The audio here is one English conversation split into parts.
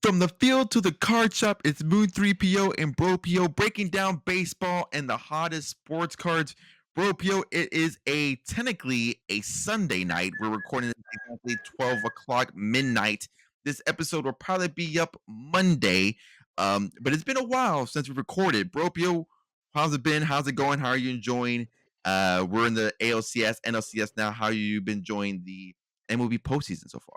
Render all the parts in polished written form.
From the field to the card shop, it's Moon 3PO and Bro PO breaking down baseball and the hottest sports cards. Bro PO, it is a technically a Sunday night. We're recording this exactly 12 o'clock midnight. This episode will probably be up Monday. But it's been a while since we recorded. Bro PO, how's it been? How's it going? How are you enjoying? We're in the ALCS, NLCS now. How you been enjoying the MLB postseason so far?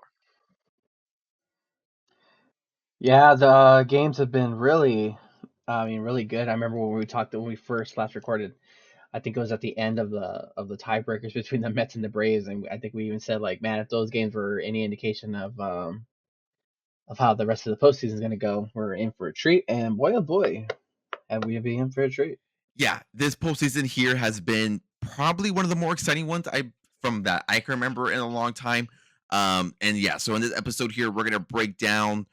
Yeah, the games have been really good. I remember when we first last recorded. I think it was at the end of the tiebreakers between the Mets and the Braves, and I think we even said like, man, if those games were any indication of how the rest of the postseason is going to go, we're in for a treat. And boy, oh boy, have we been in for a treat. Yeah, this postseason here has been probably one of the more exciting ones I can remember in a long time. And yeah, so in this episode here, we're gonna break down,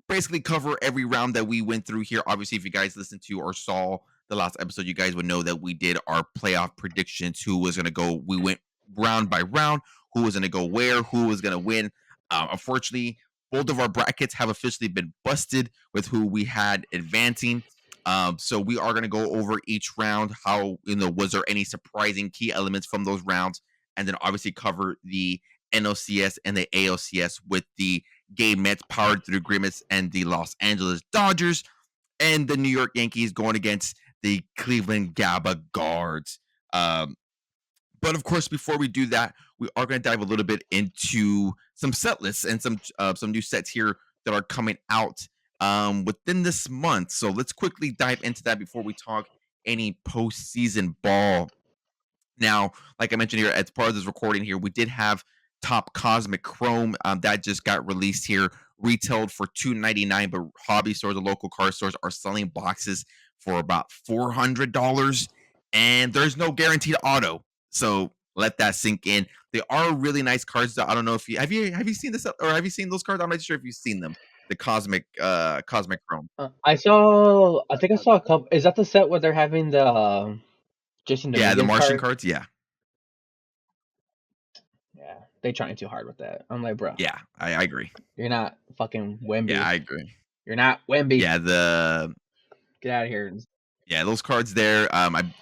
basically cover every round that we went through here. Obviously, if you guys listened to or saw the last episode, you guys would know that we did our playoff predictions. Who was gonna go? We went round by round. Who was gonna go where? Who was gonna win? Unfortunately, both of our brackets have officially been busted with who we had advancing. So we are going to go over each round. How, was there any surprising key elements from those rounds? And then obviously cover the NLCS and the ALCS with the gay Mets powered through agreements and the Los Angeles Dodgers and the New York Yankees going against the Cleveland Gabba Guards. But of course, before we do that, we are going to dive a little bit into some set lists and some new sets here that are coming out within this month. So let's quickly dive into that before we talk any postseason ball. Now, like I mentioned here, as part of this recording here, we did have Top Cosmic Chrome that just got released here, retailed for $299, but hobby stores and local car stores are selling boxes for about $400, and there's no guaranteed auto. So let that sink in. They are really nice cards. Though. I don't know if you seen this or have you seen those cards? I'm not sure if you've seen them. The Cosmic Chrome. I think I saw a couple. Is that the set where they're having the Jason Yeah, the Dominguez Martian card? cards. Yeah, Yeah, they trying too hard with that. I'm like, bro, yeah, I agree. you're not fucking Yeah, Wemby. I agree. You're not Wemby. Yeah, Get out of here. those cards there,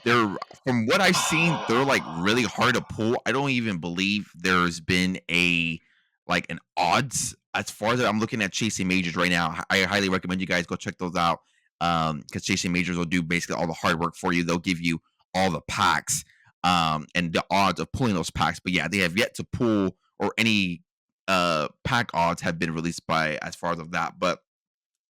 they're from what I've seen, they're like really hard to pull. I don't even believe there's been an odds as far as I'm looking at chasing majors right now. I highly recommend you guys go check those out. Because chasing majors will do basically all the hard work for you. They'll give you all the packs, and the odds of pulling those packs. But yeah, they have yet to pull or any pack odds have been released by as far as of that. But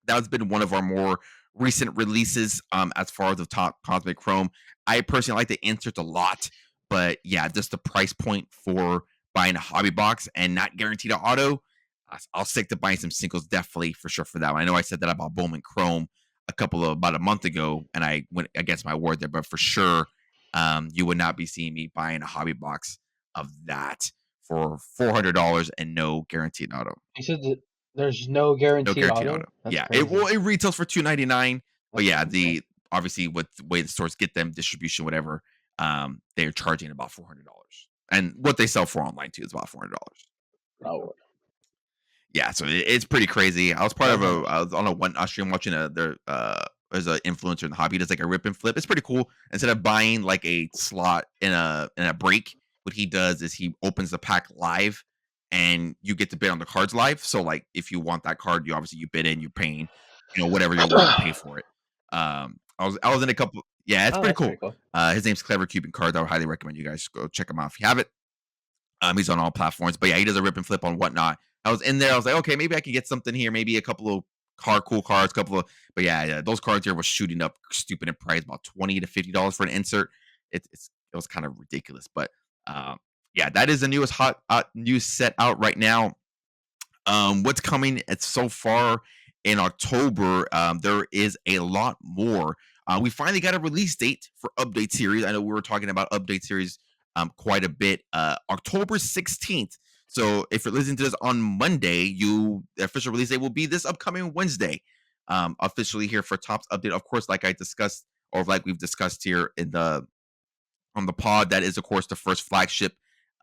that's been one of our more recent releases as far as the top Cosmic Chrome. I personally like the inserts a lot, but yeah, just the price point for buying a hobby box and not guaranteed an auto, I'll stick to buying some singles definitely for sure for that one. I know I said that about Bowman Chrome about a month ago, and I went against my word there, but for sure, you would not be seeing me buying a hobby box of that for $400 and no guaranteed auto. You said that there's no No guaranteed guaranteed auto. auto? That's Yeah, crazy. it retails for $299, but That's yeah, insane. the obviously with the way the stores get them, distribution, whatever, they're charging about $400. And what they sell for online too is about $400. Oh, Yeah, so it's pretty crazy. definitely. I was on a stream watching there's an influencer in the hobby, does like a rip and flip. It's pretty cool. Instead of buying like a slot in a break, what he does is he opens the pack live and you get to bid on the cards live. So like if you want that card, you bid in, you're paying, whatever you're willing to pay for it. I was in a couple. Yeah, it's Oh, pretty that's cool. pretty cool. His name's Clever Cuban Cards. I would highly recommend you guys go check him out if you have it. He's on all platforms, but yeah, he does a rip and flip on whatnot. I was in there. I was like, okay, maybe I can get something here. Maybe a couple of cool cards, but yeah, those cards here were shooting up stupid in price, about $20 to $50 for an insert. It was kind of ridiculous, but yeah, that is the newest hot news set out right now. What's coming? It's so far in October. There is a lot more. We finally got a release date for update series. I know we were talking about update series quite a bit. October 16th. So if you're listening to this on Monday, the official release date will be this upcoming Wednesday. Officially here for Topps update. Of course, like I discussed, or like we've discussed here in the on the pod, that is of course the first flagship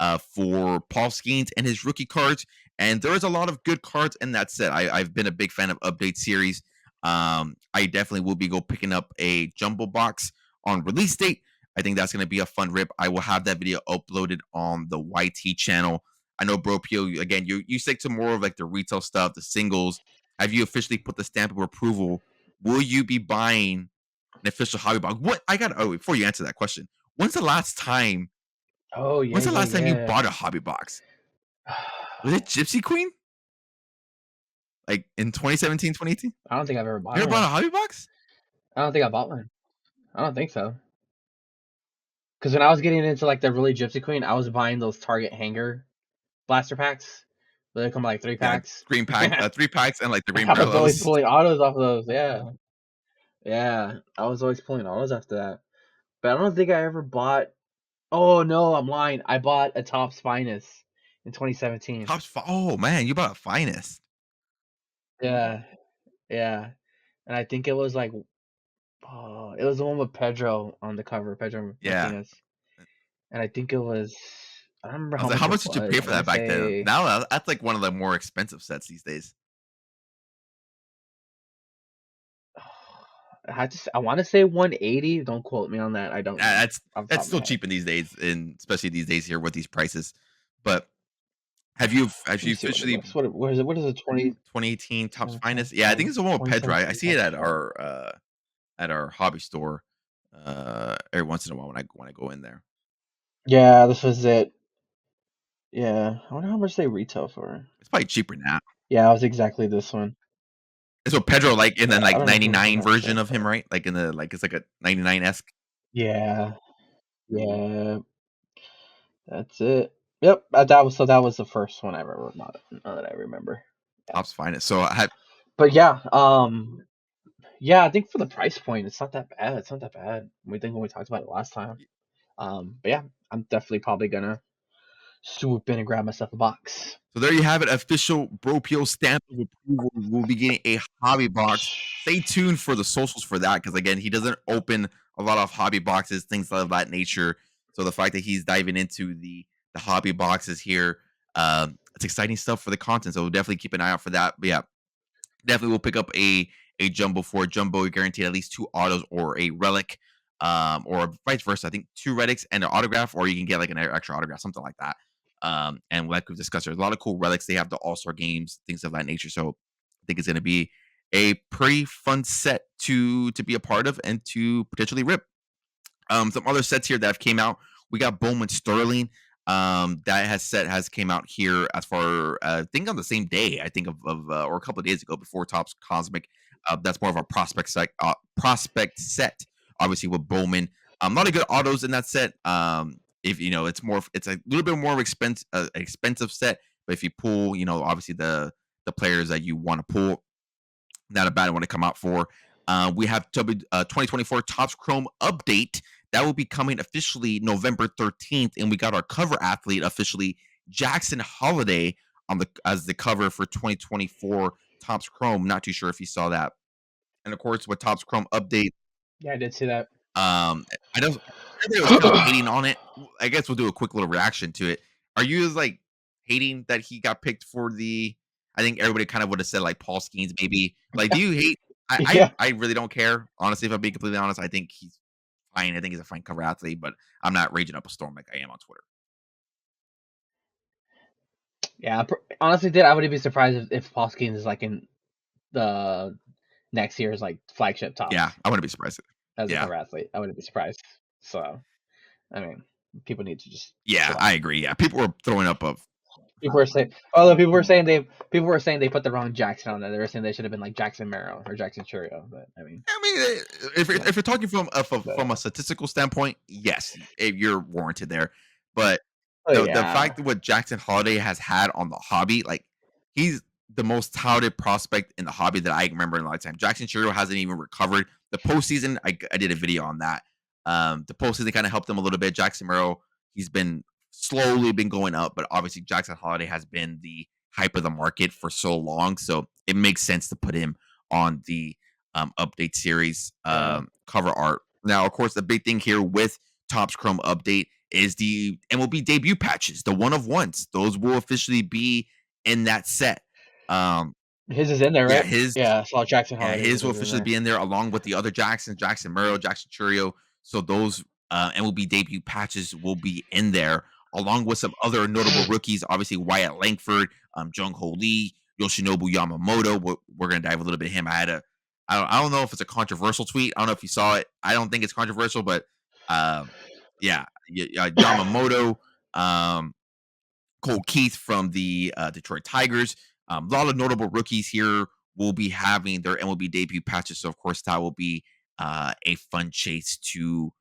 for Paul Skeens and his rookie cards. And there is a lot of good cards in that set. I've been a big fan of update series. I definitely will be picking up a jumbo box on release date. I think that's going to be a fun rip. I will have that video uploaded on the YT channel. I know, Bro Pio, again, you stick to more of like the retail stuff, the singles. Have you officially put the stamp of approval? Will you be buying an official hobby box? What I got? Oh, before you answer that question, when's the last time? Oh yeah, When's the yeah, last time you yeah. bought a hobby box? Was it Gypsy Queen? Like in 2017, 2018? I don't think I've ever You bought ever bought a one. hobby box? I don't think I bought one. I don't think so. Because when I was getting into like the really Gypsy Queen, I was buying those Target hanger blaster packs. They come like three Yeah, packs. green pack, 3 packs, and like the green I was always parallels. pulling autos off of those. Yeah, yeah. I was always pulling autos after that. But I don't think I ever bought. Oh no, I'm lying. I bought a Topps Finest in 2017. Oh man, you bought a finest. Yeah, yeah. And I think it was like, oh, it was the one with Pedro on the cover, Pedro Yeah. Martinez. And I think it was. I don't remember I how was like, much how it much did you was. pay I for want that to back then? say. Now that's like one of the more expensive sets these days. I want to say 180. Don't quote me on that. I don't know That's off the top that's of my still head. cheap in these days, and especially these days here with these prices. But have Let me you see what it officially looks. What is it? What is it? 2018 Topps 2017 Finest? Yeah, I think it's the one with Pedro. I 2017 see it Topps Finest. at our hobby store every once in a while when I go in there. Yeah, this was it. Yeah, I wonder how much they retail for. It's probably cheaper now. Yeah, it was exactly this one. So Pedro, like in the Yeah, I like don't know if it was on 99 that version set of him, though. right? Like in the like it's like a 99 esque Yeah, yeah, that's it. Yep, that was the first one I ever bought. Now that I remember. Yeah, Topps Finest. So I have but yeah, yeah, I think for the price point, it's not that bad. It's not that bad. We think when we talked about it last time. But yeah, I'm definitely probably gonna swoop in and grab myself a box. So there you have it, official Bro Peel stamp of approval. We'll be getting a hobby box. Stay tuned for the socials for that because again, he doesn't open a lot of hobby boxes, things of that nature. So the fact that he's diving into the hobby boxes here, it's exciting stuff for the content. So we'll definitely keep an eye out for that. But yeah, definitely will pick up a jumbo for jumbo. You're guaranteed at least 2 autos or a relic, or vice versa. I think 2 relics and an autograph, or you can get like an extra autograph, something like that. And like we've discussed, there's a lot of cool relics. They have the All Star games, things of that nature. So I think it's going to be a pretty fun set to be a part of and to potentially rip. Some other sets here that have came out. We got Bowman Sterling. That has came out here as far I think on the same day. I think of or a couple of days ago before Topps Cosmic. That's more of a prospect set. Obviously with Bowman. Not a good autos in that set. If you know, it's a little bit more expensive set. But if you pull, obviously the players that you want to pull, not a bad one to come out for. We have 2024 Topps Chrome update that will be coming officially November 13th, and we got our cover athlete officially Jackson Holiday on the as the cover for 2024 Topps Chrome. Not too sure if you saw that, and of course with Topps Chrome update, Yeah, I did see that. I know everybody was kind of hating on it. I guess we'll do a quick little reaction to it. Are you like hating that he got picked for the? I think everybody kind of would have said like Paul Skeens maybe. Like, do you hate? Yeah, I really don't care. Honestly, if I'm being completely honest, I think he's fine. I think he's a fine cover athlete, but I'm not raging up a storm like I am on Twitter. yeah. Honestly, did I wouldn't be surprised if Paul Skeens is like in the next year's like flagship Yeah, tops I wouldn't be surprised. as a Yeah, cover athlete. I wouldn't be surprised. So I mean, people need to just yeah, chill I out. agree. Yeah, people were throwing up of. People were saying, although people were saying they put the wrong Jackson on there. They were saying they should have been like Jackson Merrill or Jackson Churio. But I mean, I mean, yeah, if you're talking from a but statistical standpoint, yes, you're warranted there. But oh the yeah, fact that what Jackson Holiday has had on the hobby, like he's the most touted prospect in the hobby that I remember in a lifetime. Jackson Churro hasn't even recovered. The postseason, I did a video on that. The postseason kind of helped him a little bit. Jackson Merrill, he's been slowly been going up, but obviously Jackson Holiday has been the hype of the market for so long, so it makes sense to put him on the update series yeah, cover art. Now, of course, the big thing here with Topps Chrome update is the MLB debut patches, the one of ones. Those will officially be in that set. Um, His is in there, yeah, right? his Yeah, I saw Jackson yeah, Holliday his is will in officially there. be in there along with the other Jacksons, Jackson Murrow, Jackson Churio. So those MLB debut patches will be in there along with some other notable rookies. Obviously, Wyatt Langford, Jung Ho Lee, Yoshinobu Yamamoto. We're gonna dive a little bit him. I don't know if it's a controversial tweet. I don't know if you saw it. I don't think it's controversial, but um, yeah, Yamamoto. Um, Cole Keith from the Detroit Tigers. A lot of notable rookies here will be having their MLB debut patches. So, of course, that will be a fun chase to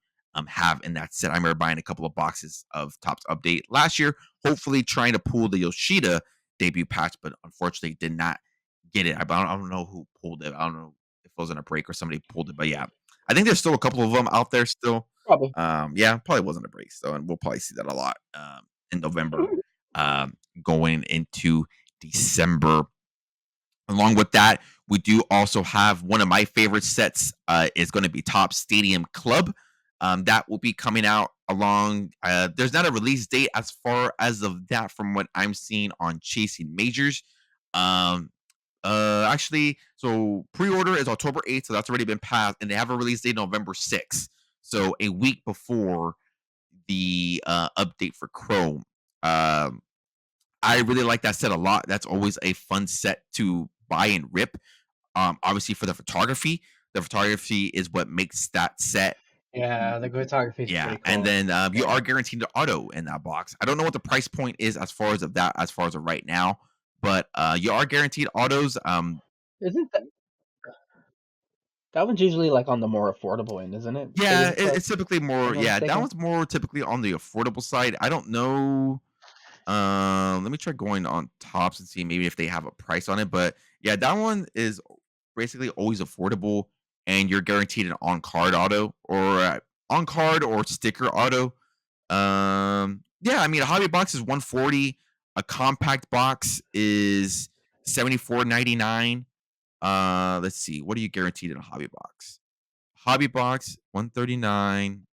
have in that set. I remember buying a couple of boxes of Topps Update last year, hopefully trying to pull the Yoshida debut patch, but unfortunately did not get it. I don't know who pulled it. I don't know if it was in a break or somebody pulled it, but yeah, I think there's still a couple of them out there still. Probably. Yeah, probably wasn't a break. So, and we'll probably see that a lot in November um, going into December. Along with that, we do also have one of my favorite sets is going to be Top Stadium Club. That will be coming out along. There's not a release date as far as of that from what I'm seeing on Chasing Majors. Um, Actually, so pre-order is October 8th, so that's already been passed, and they have a release date November 6th. So a week before the update for Chrome. Um, I really like that set a lot. That's always a fun set to buy and rip. Obviously for the photography is what makes that set. Yeah, the photography is Yeah, pretty and cool. then you Yeah. are guaranteed the auto in that box. I don't know what the price point is as far as of that, as far as of right now, but you are guaranteed autos. Isn't that one's usually like on the more affordable end, isn't it? Yeah, Stadium Club, it's typically if more. I'm not Yeah, that mistaken. one's more typically on the affordable side. I don't know. Let me try going on Tops and see maybe if they have a price on it. But yeah, that one is basically always affordable, and you're guaranteed an on-card auto or on-card or sticker auto. Yeah, I mean a hobby box is 140. A compact box is 74.99. Let's see, what are you guaranteed in a hobby box? Hobby box 139.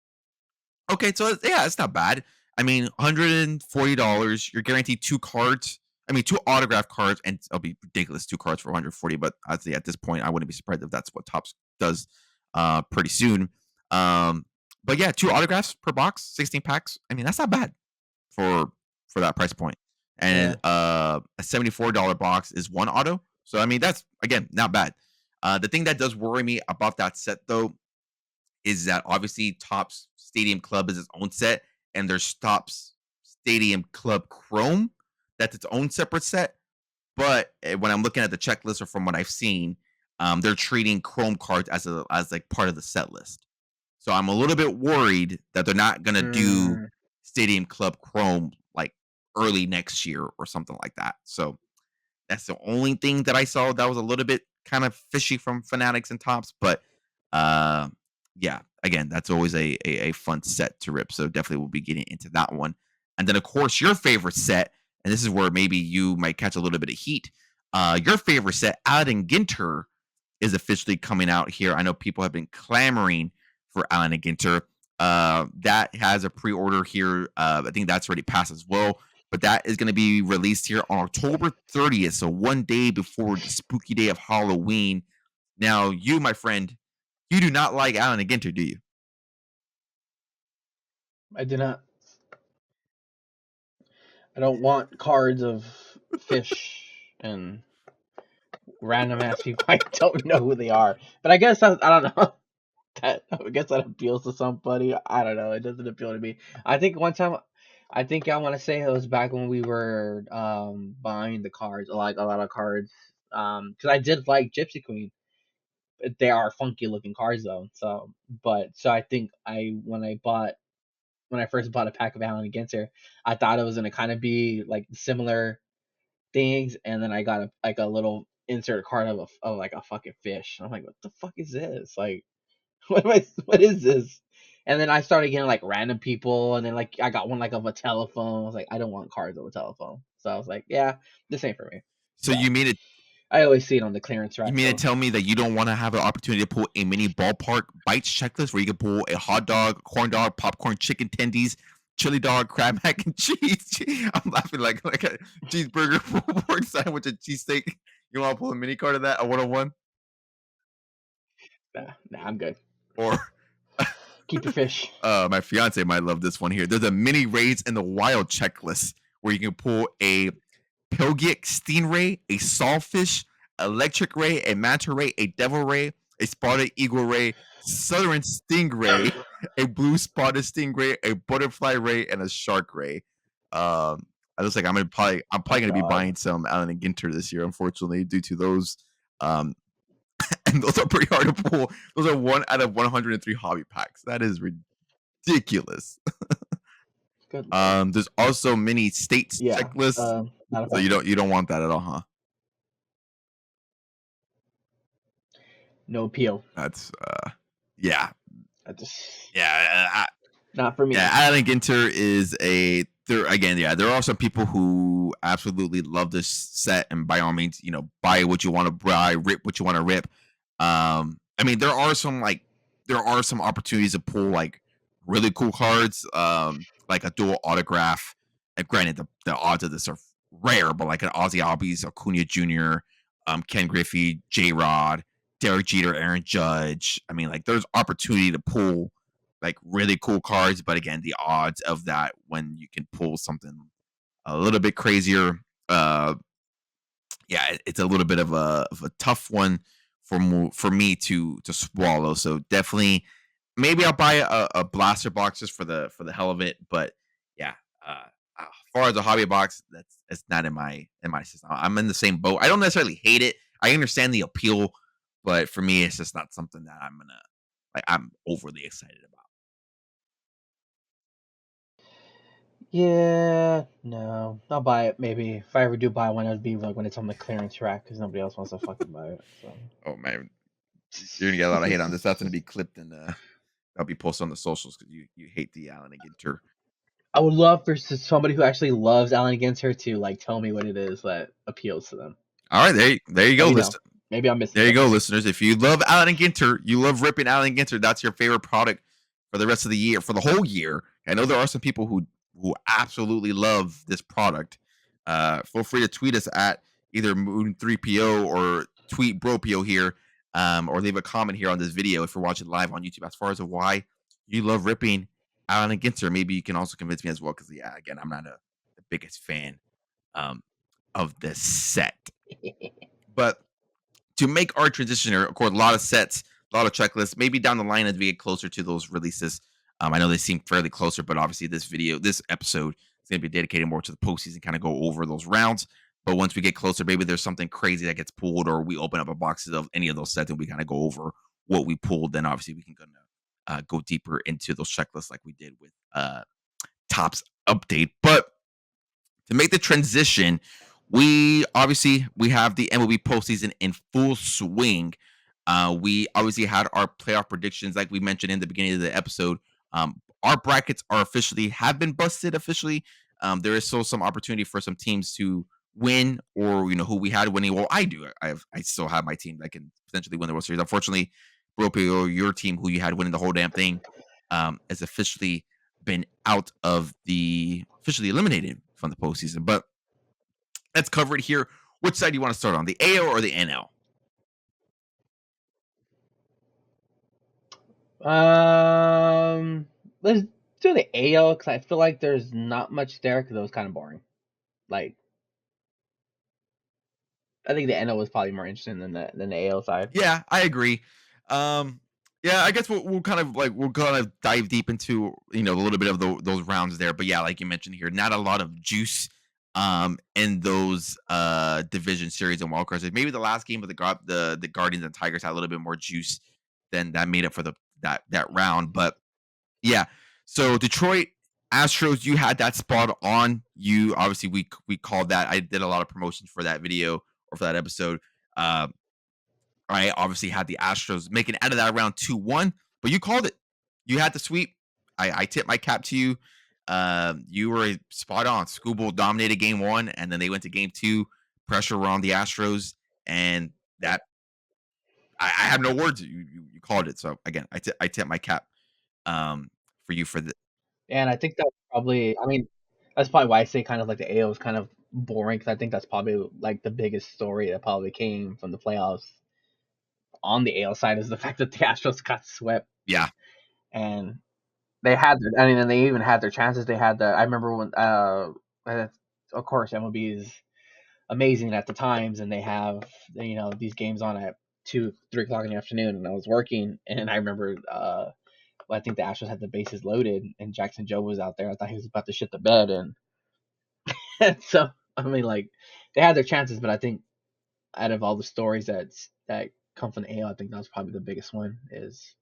Okay, so yeah, it's not bad. I mean, $140. You're guaranteed two cards. I mean, two autograph cards, and it'll be ridiculous. Two cards for 140, but I'd say at this point, I wouldn't be surprised if that's what Topps does pretty soon. Um, but yeah, two autographs per box, 16 packs. I mean, that's not bad for that price point. And Yeah. a $74 box is one auto. So I mean, that's again not bad. The thing that does worry me about that set though is that obviously Topps Stadium Club is its own set, and there's Topps Stadium Club Chrome. That's its own separate set. But when I'm looking at the checklist or from what I've seen, they're treating Chrome cards as like part of the set list. So I'm a little bit worried that they're not gonna do Mm, Stadium Club Chrome like early next year or something like that. So that's the only thing that I saw that was a little bit kind of fishy from Fanatics and Tops, but uh, yeah, again, that's always a fun set to rip. So definitely we'll be getting into that one. And then of course your favorite set, and this is where maybe you might catch a little bit of heat. Your favorite set, Allen Ginter, is officially coming out here. I know people have been clamoring for Allen Ginter. That has a pre-order here. I think that's already passed as well, but that is going to be released here on October 30th, so one day before the spooky day of Halloween. Now, you, my friend, you do not like Allen Ginter, do you? I do not. I don't want cards of fish and random ass people. I don't know who they are. But I don't know. I guess that appeals to somebody. I don't know. It doesn't appeal to me. I think one time, I think I want to say it was back when we were buying the cards, like a lot of cards. Because I did like Gypsy Queen. They are funky looking cards though. So I think when I first bought a pack of Allen against her, I thought it was gonna kind of be like similar things, and then I got like a little insert card of like a fucking fish. I'm like, what the fuck is this? Like, what is this? And then I started getting like random people, and then like I got one like of a telephone. I was like, I don't want cards of a telephone. So I was like, yeah, this ain't for me. So So I always see it on the clearance you rack. mean to So tell me that you don't want to have an opportunity to pull a mini ballpark bites checklist where you can pull a hot dog, corn dog, popcorn, chicken tendies, chili dog, crab mac and cheese. I'm laughing like a cheeseburger, pulled pork sandwich, and cheesesteak. You want to pull a mini card of that, a 101, Nah, I'm good. or Keep your fish. my fiance might love this one here. There's a mini raids in the wild checklist where you can pull a Pilgic Stingray, a Sawfish, Electric Ray, a Manta Ray, a Devil Ray, a Spotted Eagle Ray, Southern Stingray, a Blue Spotted Stingray, a Butterfly Ray, and a Shark Ray. I was like, I'm Oh probably gonna be God. buying some Allen and Ginter this year, unfortunately, due to those. Um, and those are pretty hard to pull. Those are 1 out of 103 hobby packs. That is ridiculous. Good lord. There's also many states Yeah. checklists, Not a so fan. you don't want that at all, huh? No appeal. That's yeah, I just yeah, not for yeah. me. Allen Ginter is a there again. Yeah, there are some people who absolutely love this set, and by all means, buy what you want to buy, rip what you want to rip. I mean, there are some opportunities to pull like really cool cards, like a dual autograph. And granted, the odds of this are rare, but like an Ozzy Albies, Acuna Jr., Ken Griffey, J Rod, Derek Jeter, Aaron Judge. I mean, like there's opportunity to pull like really cool cards, but again, the odds of that when you can pull something a little bit crazier, uh, yeah, it's a little bit of a tough one for me to swallow. So definitely, maybe I'll buy a blaster box just for the hell of it. But yeah, as far as a hobby box, that's it's not in my system. I'm in the same boat. I don't necessarily hate it. I understand the appeal, but for me, it's just not something that I'm overly excited about. Yeah, no. I'll buy it maybe. If I ever do buy one, it'd be like when it's on the clearance rack because nobody else wants to fucking buy it. So. Oh man, you're gonna get a lot of hate on this. That's gonna be clipped and I'll be posted on the socials because you hate the Allen and Ginter. I would love for somebody who actually loves Allen against her to like tell me what it is that appeals to them. All right, there you Let go, me know. listen. Maybe I'm missing There you go, something. listeners. If you love Allen and Ginter, you love ripping Allen and Ginter. That's your favorite product for the rest of the year, for the whole year. I know there are some people who absolutely love this product. Feel free to tweet us at either Moon3PO or tweet BroPO here, or leave a comment here on this video if you're watching live on YouTube as far as why you love ripping Allen and Ginter. Maybe you can also convince me as well, because yeah, again, I'm not the biggest fan um, of this set. But to make our transition, of course, a lot of sets, a lot of checklists. Maybe down the line as we get closer to those releases. I know they seem fairly closer, but obviously this episode is going to be dedicated more to the postseason, kind of go over those rounds. But once we get closer, maybe there's something crazy that gets pulled, or we open up a boxes of any of those sets and we kind of go over what we pulled. Then obviously we can go deeper into those checklists like we did with Topps update. But to make the transition, we have the MLB postseason in full swing. We obviously had our playoff predictions, like we mentioned in the beginning of the episode. Our brackets are officially have been busted officially. There is still some opportunity for some teams to win, or who we had winning. Well, I do. I still have my team that can potentially win the World Series. Unfortunately, Bropio, your team, who you had winning the whole damn thing, has officially been out of the officially eliminated from the postseason. But let's cover it here. Which side do you want to start on, the AL or the NL? Let's do the AL because I feel like there's not much there because it was kind of boring. Like I think the NL was probably more interesting than the AL side. Yeah, I agree. Um, yeah, I guess we'll kind of dive deep into a little bit of those rounds there. But yeah, like you mentioned here, not a lot of juice in those division series and wildcards. Like maybe the last game of the Guardians and Tigers had a little bit more juice than that made up for that round. But yeah. So Detroit Astros, you had that spot on. You obviously we called that. I did a lot of promotions for that video or for that episode. Uh, I obviously had the Astros making out of that round 2-1, but you called it. You had the sweep. I tipped my cap to you. You were spot on. Scooble dominated game one, and then they went to game two. Pressure were on the Astros, and that I have no words. You called it. So again, I tip my cap for you for the And I think that was probably. I mean, that's probably why I say kind of like the AL is kind of boring because I think that's probably like the biggest story that probably came from the playoffs on the AL side is the fact that the Astros got swept Yeah. and they had. I mean, and they even had their chances. They had the. I remember when. Of course, MLB is amazing at the times, and they have these games on at 2, 3 o'clock in the afternoon, and I was working, and I remember I think the Astros had the bases loaded, and Jackson Joe was out there. I thought he was about to shit the bed, and, and so I mean, like they had their chances, but I think out of all the stories that come from the AL, I think that was probably the biggest one is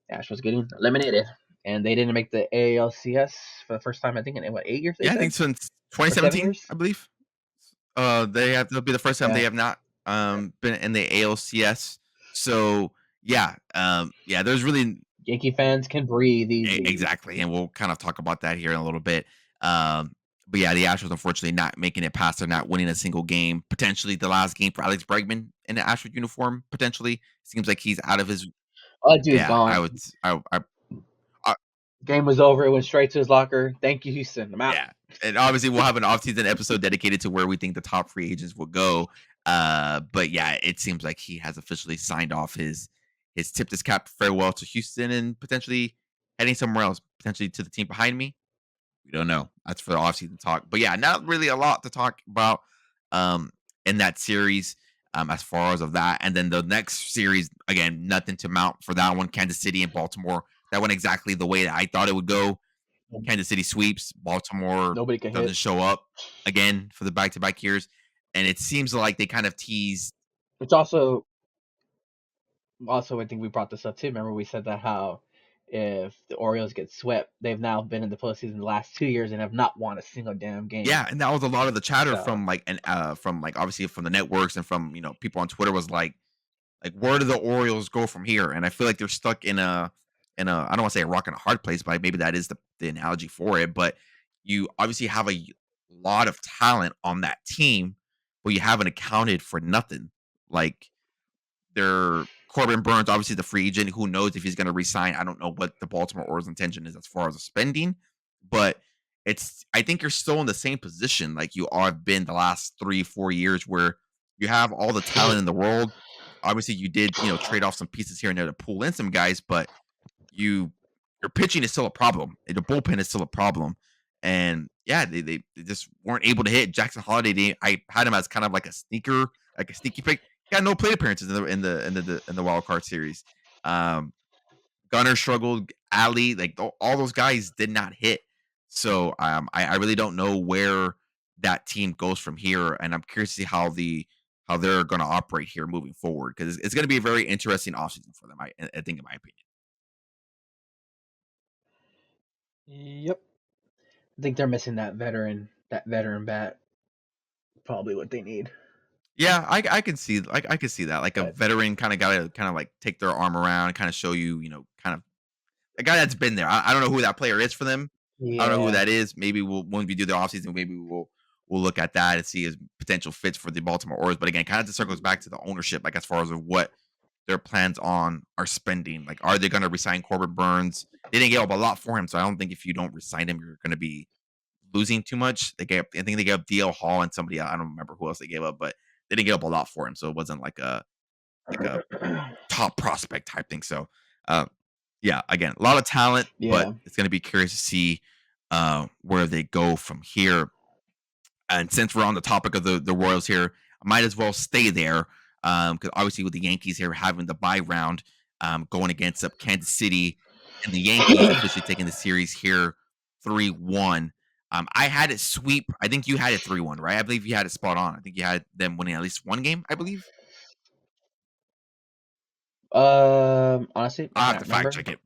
the Astros getting eliminated, and they didn't make the ALCS for the first time. I think in what 8 years they Yeah, I think said since or 7 2017, years. I believe. That'll be the first time they Yeah, have not been in the ALCS. So yeah, yeah, there's really Yankee fans can breathe easy. exactly, and we'll kind of talk about that here in a little bit. Um, but yeah, the Astros unfortunately not making it past. They're not winning a single game. Potentially the last game for Alex Bregman in the Astros uniform. Potentially seems like he's out of his. Oh, dude's Yeah, I gone. would. I Game was over. It went straight to his locker. Thank you, Houston. I'm out. yeah, and obviously we'll have an off-season episode dedicated to where we think the top free agents will go. But yeah, it seems like he has officially signed off his tipped his cap farewell to Houston and potentially heading somewhere else, potentially to the team behind me. We don't know. That's for the offseason talk. But yeah, not really a lot to talk about um in that series as far as of that. And then the next series, again, nothing to mount for that one. Kansas City and Baltimore. That went exactly the way that I thought it would go. Kansas City sweeps. Baltimore Nobody can doesn't hit. show up again for the back-to-back years. And it seems like they kind of tease. It's also I think we brought this up too. Remember we said that how if the Orioles get swept, they've now been in the postseason the last 2 years and have not won a single damn Yeah, game. and that was a lot of the chatter So from like obviously from the networks and from people on Twitter was like where do the Orioles go from here? And I feel like they're stuck in a I don't want to say a rock and a hard place, but maybe that is the analogy for it. But you obviously have a lot of talent on that team, but you haven't accounted for nothing. Like they're Corbin Burns, obviously the free agent. Who knows if he's going to resign? I don't know what the Baltimore Orioles' intention is as far as the spending, but I think you're still in the same position like you are been the last 3, 4 years, where you have all the talent in the world. Obviously, you did trade off some pieces here and there to pull in some guys, but you your pitching is still a problem. The bullpen is still a problem, and yeah, they just weren't able to hit Jackson Holiday. I had him as kind of like a sneaker, like a sneaky pick. He got no plate appearances in the wild card series. Um, Gunner struggled. Ali, like all those guys did not hit. So I really don't know where that team goes from here, and I'm curious to see how they're going to operate here moving forward because it's going to be a very interesting offseason for them. I think, in my opinion. yep, I think they're missing that veteran bat. Probably what they need. Yeah, I can see I can see that like a But veteran kind of got to kind of like take their arm around, kind of show you kind of a guy that's been there. I don't know who that player is for them. I don't know who yeah, that is. Maybe when we do the offseason, maybe we'll look at that and see his potential fits for the Baltimore Orioles. But again, kind of just circles back to the ownership, like as far as of what their plans on are spending. Like, are they going to resign Corbin Burns? They didn't give up a lot for him, so I don't think if you don't resign him, you're going to be losing too much. I think they gave up DL Hall and somebody else. I don't remember who else they gave up, but they didn't give up a lot for him, so it wasn't like a top prospect type thing. So, uh, yeah, again, a lot of talent, but yeah. it's going to be curious to see where they go from here. And since we're on the topic of the Royals here, I might as well stay there because obviously with the Yankees here having the bye round going against up Kansas City and the Yankees officially taking the series here 3-1. I had it sweep. I think you had it 3-1, right? I believe you had it spot on. I think you had them winning at least one game, I believe. Honestly, I I'll have to cannot fact remember, check it.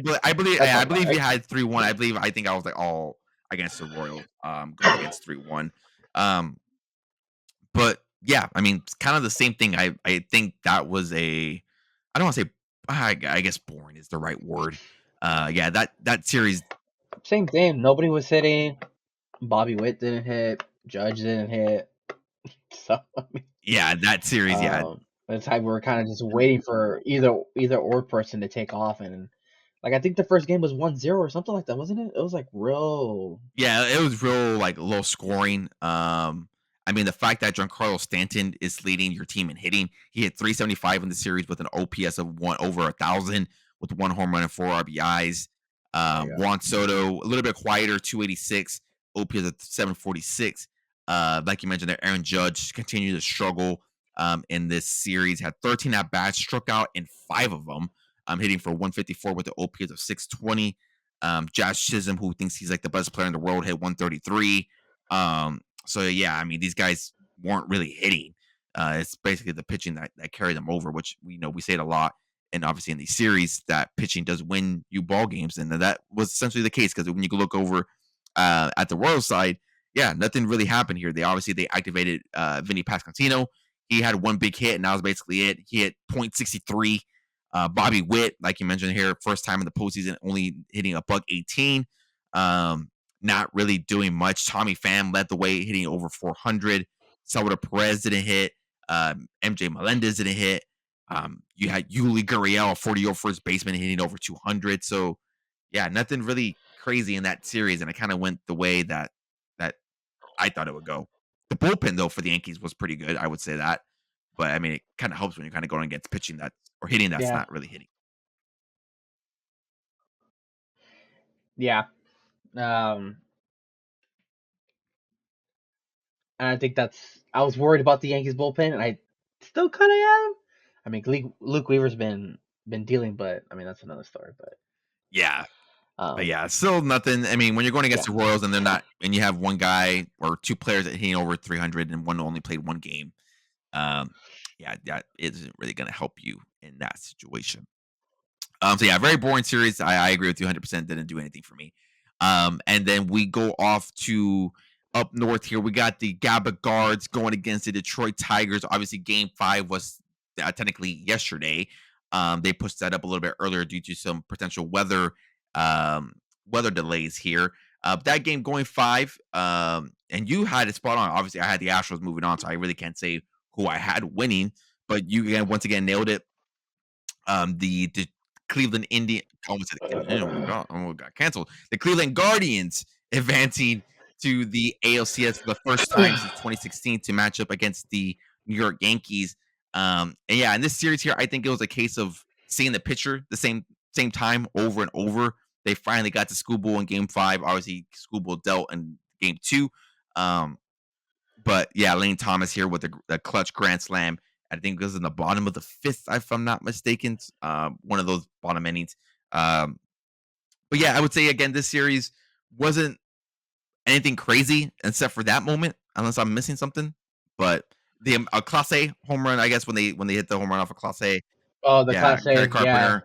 but that I sounds about believe you right. had 3-1. I think I was like all against the Royals, going against 3-1. Um, but yeah, I mean, it's kind of the same thing. I think that was I don't want to say I guess boring is the right word. Yeah, that series, Same thing. Nobody was hitting. Bobby Witt didn't hit. Judge didn't hit. So yeah, that series, yeah, it's like we're kind of just waiting for either or person to take off, and Like I think the first game was 1-0 or something like that, wasn't it? It was like real. Yeah, it was real like low scoring. I mean, the fact that Giancarlo Stanton is leading your team in hitting, he hit 375 in the series with an OPS of one over 1,000 with one home run and four RBIs. There you go. Juan Soto a little bit quieter, 286, OPS at 746. Like you mentioned, there, Aaron Judge continued to struggle in this series. Had 13 at bats, struck out in five of them. Hitting for 154 with the OPS of 620. Josh Chisholm, who thinks he's like the best player in the world, hit 133. So yeah, I mean, these guys weren't really hitting. It's basically the pitching that carried them over, which we know we say it a lot. And obviously in these series, that pitching does win you ball games, and that was essentially the case because when you look over at the Royal side, yeah, nothing really happened here. They activated Vinny Pascantino. He had one big hit, and that was basically it. He hit .63. Bobby Witt, like you mentioned here, first time in the postseason, only hitting a buck 18. Not really doing much. Tommy Pham led the way, hitting over 400. Salvador Perez didn't hit. MJ Melendez didn't hit. You had Yuli Gurriel, a 40-year-old first baseman, hitting over 200. So, yeah, nothing really crazy in that series, and it kind of went the way that I thought it would go. The bullpen, though, for the Yankees was pretty good. I would say that. But I mean, it kind of helps when you're kind of going against pitching that or hitting that's Yeah, not really hitting. yeah. Um, and I think that's. I was worried about the Yankees bullpen, and I still kind of am. I mean, Luke Weaver's been dealing, but I mean that's another story. Yeah. But Um, yeah, still nothing. I mean, when you're going against yeah, the Royals and they're not, and you have one guy or two players that hitting over 300 and one only played one game, um, yeah, that isn't really going to help you in that situation. So yeah, very boring series. I agree with you 100%. Didn't do anything for me. And then we go off to up north here. We got the GABA Guards going against the Detroit Tigers. Obviously, Game 5 was technically yesterday. They pushed that up a little bit earlier due to some potential um, weather delays here. That game going 5, and you had it spot on. Obviously, I had the Astros moving on, so I really can't say who I had winning. But you again, once again, nailed it. The Cleveland Indian almost said the Cleveland Indian, almost got canceled. The Cleveland Guardians advancing to the ALCS for the first time since 2016 to match up against the New York Yankees. And yeah, in this series here, I think it was a case of seeing the pitcher the same time over and over. They finally got to Schoolboy in Game 5. Obviously, Schoolboy dealt in Game 2. Um, but yeah, Lane Thomas here with the clutch grand slam. I think it was in the bottom of the fifth, if I'm not mistaken. One of those bottom innings. Um, but yeah, I would say again, this series wasn't anything crazy except for that moment, unless I'm missing something. But the Class A home run, I guess when they hit the home run off of Class A, oh, the yeah, Class Gary A, yeah, Carpenter,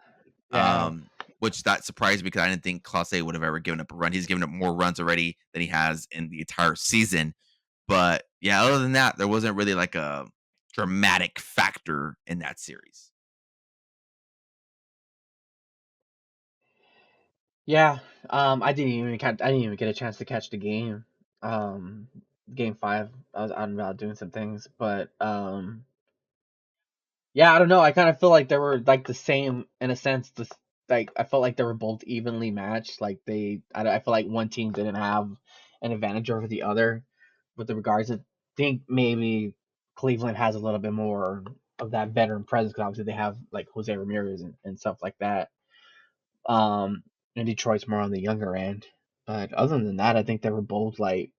yeah, which that surprised me because I didn't think Class A would have ever given up a run. He's given up more runs already than he has in the entire season. But yeah, other than that, there wasn't really like a dramatic factor in that series. yeah. I didn't even get a chance to catch the game. Um, Game 5. I was out and about doing some things, but yeah, I don't know. I kind of feel like they were like the same in a sense. Like I felt like they were both evenly matched. Like I feel like one team didn't have an advantage over the other with the regards. I think maybe Cleveland has a little bit more of that veteran presence because obviously they have like Jose Ramirez and stuff like that. Um, and Detroit's more on the younger end. But other than that, I think they were both like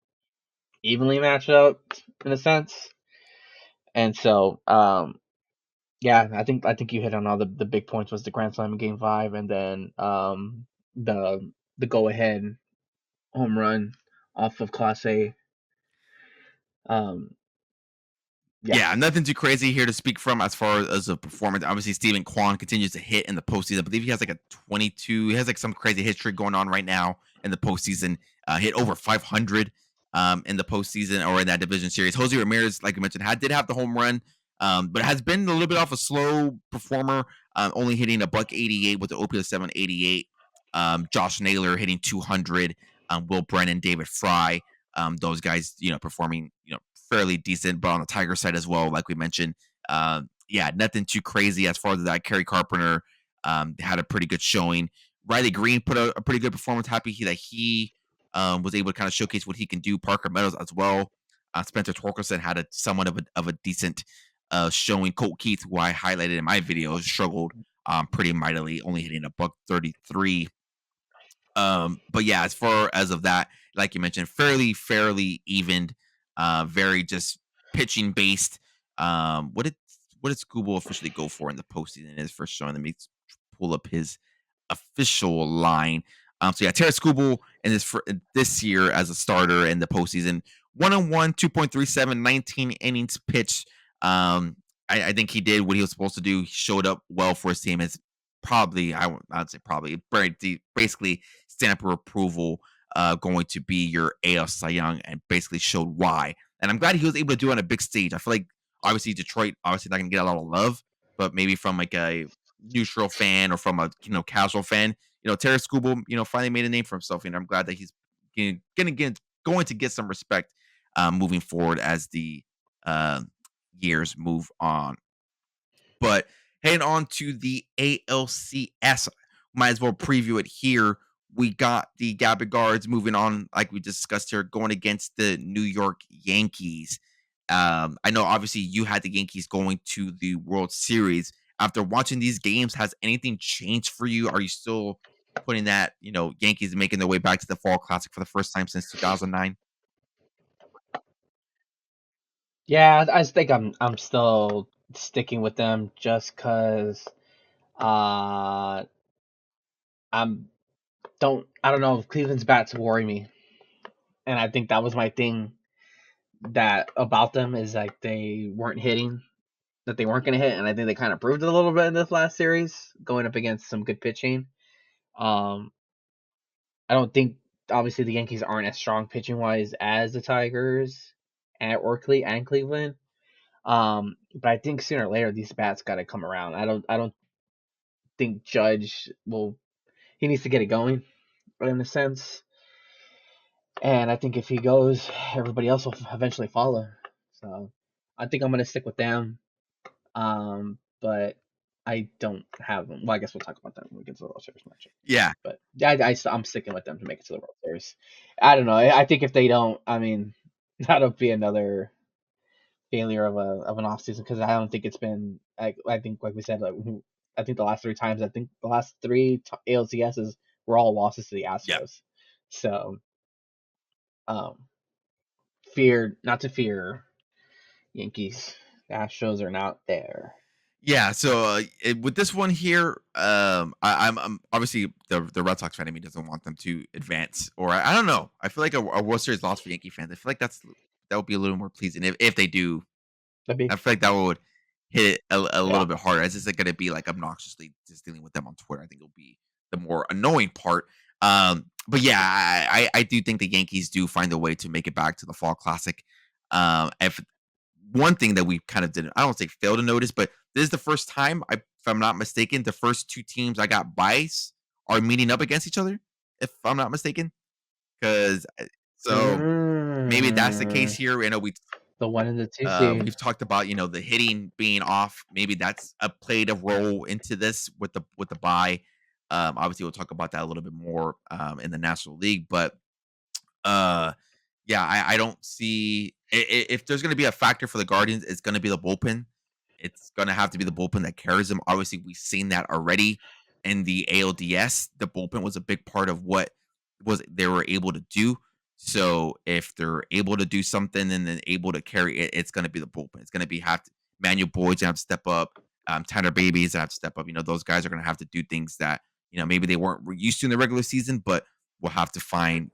evenly matched up in a sense. And so, yeah, I think you hit on all the big points was the Grand Slam in Game 5, and then the go ahead home run off of Class A. Um, yeah, Yeah, nothing too crazy here to speak from as far as a performance. Obviously, Stephen Kwan continues to hit in the postseason. I believe he has like a 22. He has like some crazy hit streak going on right now in the postseason. Hit over 500 in the postseason or in that division series. Jose Ramirez, like I mentioned, did have the home run, but has been a little bit off a slow performer. Only hitting a buck 88 with the OPS 788. Josh Naylor hitting 200. Will Brennan, David Fry. Those guys, performing, fairly decent, but on the Tiger side as well, like we mentioned, yeah, nothing too crazy as far as that. Kerry Carpenter had a pretty good showing. Riley Green put a pretty good performance. Happy that he was able to kind of showcase what he can do. Parker Meadows as well. Spencer Torkelson had a somewhat of a decent showing. Colt Keith, who I highlighted in my video, struggled pretty mightily, only hitting a buck 33. But yeah, as far as of that, like you mentioned, fairly evened, very just pitching based. What did Scooble officially go for in the postseason in his first showing? Let me pull up his official line. So yeah, Terrence Scooble in this year as a starter in the postseason, 1-on-1, 2.37, 19 innings pitched. I think he did what he was supposed to do. He showed up well for his team. It's probably I'd say probably basically stamp of approval going to be your AL Cy Young, and basically showed why. And I'm glad he was able to do it on a big stage. I feel like obviously Detroit obviously not gonna get a lot of love, but maybe from like a neutral fan or from a casual fan, Terry Scooble, finally made a name for himself, and I'm glad that he's going to get some respect moving forward as the uh, years move on. But heading on to the ALCS, might as well preview it here. We got the Gabby Guards moving on, like we discussed here, going against the New York Yankees. I know obviously you had the Yankees going to the World Series. After watching these games, has anything changed for you? Are you still putting that, Yankees making their way back to the Fall Classic for the first time since 2009? Yeah, I think I'm still sticking with them just because uh I'm I don't know, Cleveland's bats worry me, and I think that was my thing that about them is like they weren't hitting that they weren't going to hit, and I think they kind of proved it a little bit in this last series, going up against some good pitching. Um, I don't think obviously the Yankees aren't as strong pitching wise as the Tigers and Cleveland. But I think sooner or later these bats got to come around. I don't think Judge will. He needs to get it going in a sense, and I think if he goes, everybody else will eventually follow. So I think I'm gonna stick with them. But I don't have them. Well, I guess we'll talk about that when we get to the World Series matchup. Yeah, But I'm sticking with them to make it to the World Series. I don't know. I think if they don't, I mean, that'll be another failure of an offseason because I don't think it's been. I think like we said, like I think the last three times, I think the last three ALCSs were all losses to the yeah. Astros. So, um, fear not to fear Yankees. The Astros are not there. Yeah, so with this one here, I'm obviously the Red Sox fan in me doesn't want them to advance, or I don't know. I feel like a World Series loss for Yankee fans. I feel like that would be a little more pleasing if they do. That'd be I feel like that would hit it a yeah. little bit harder. It's just like going to be like obnoxiously just dealing with them on Twitter. I think it'll be the more annoying part. But yeah, I do think the Yankees do find a way to make it back to the Fall Classic. If one thing that we kind of didn't, I don't say fail to notice, but this is the first time, if I'm not mistaken, the first two teams I got bias are meeting up against each other, if I'm not mistaken. Because so maybe that's the case Mm, here. I know the 1 and the 2 seed. we've talked about the hitting being off. Maybe that's played a role into this with the buy. Obviously, we'll talk about that a little bit more in the National League, but uh, yeah, I don't see if there's going to be a factor for the Guardians, it's going to be the bullpen. It's going to have to be the bullpen that carries them. Obviously, we've seen that already in the ALDS. The bullpen was a big part of what was they were able to do. So if they're able to do something and then able to carry it, it's going to be the bullpen. It's going to be Manuel Boyd's gonna have to step up. Tanner Babies have to step up. Those guys are going to have to do things that maybe they weren't used to in the regular season, but will have to find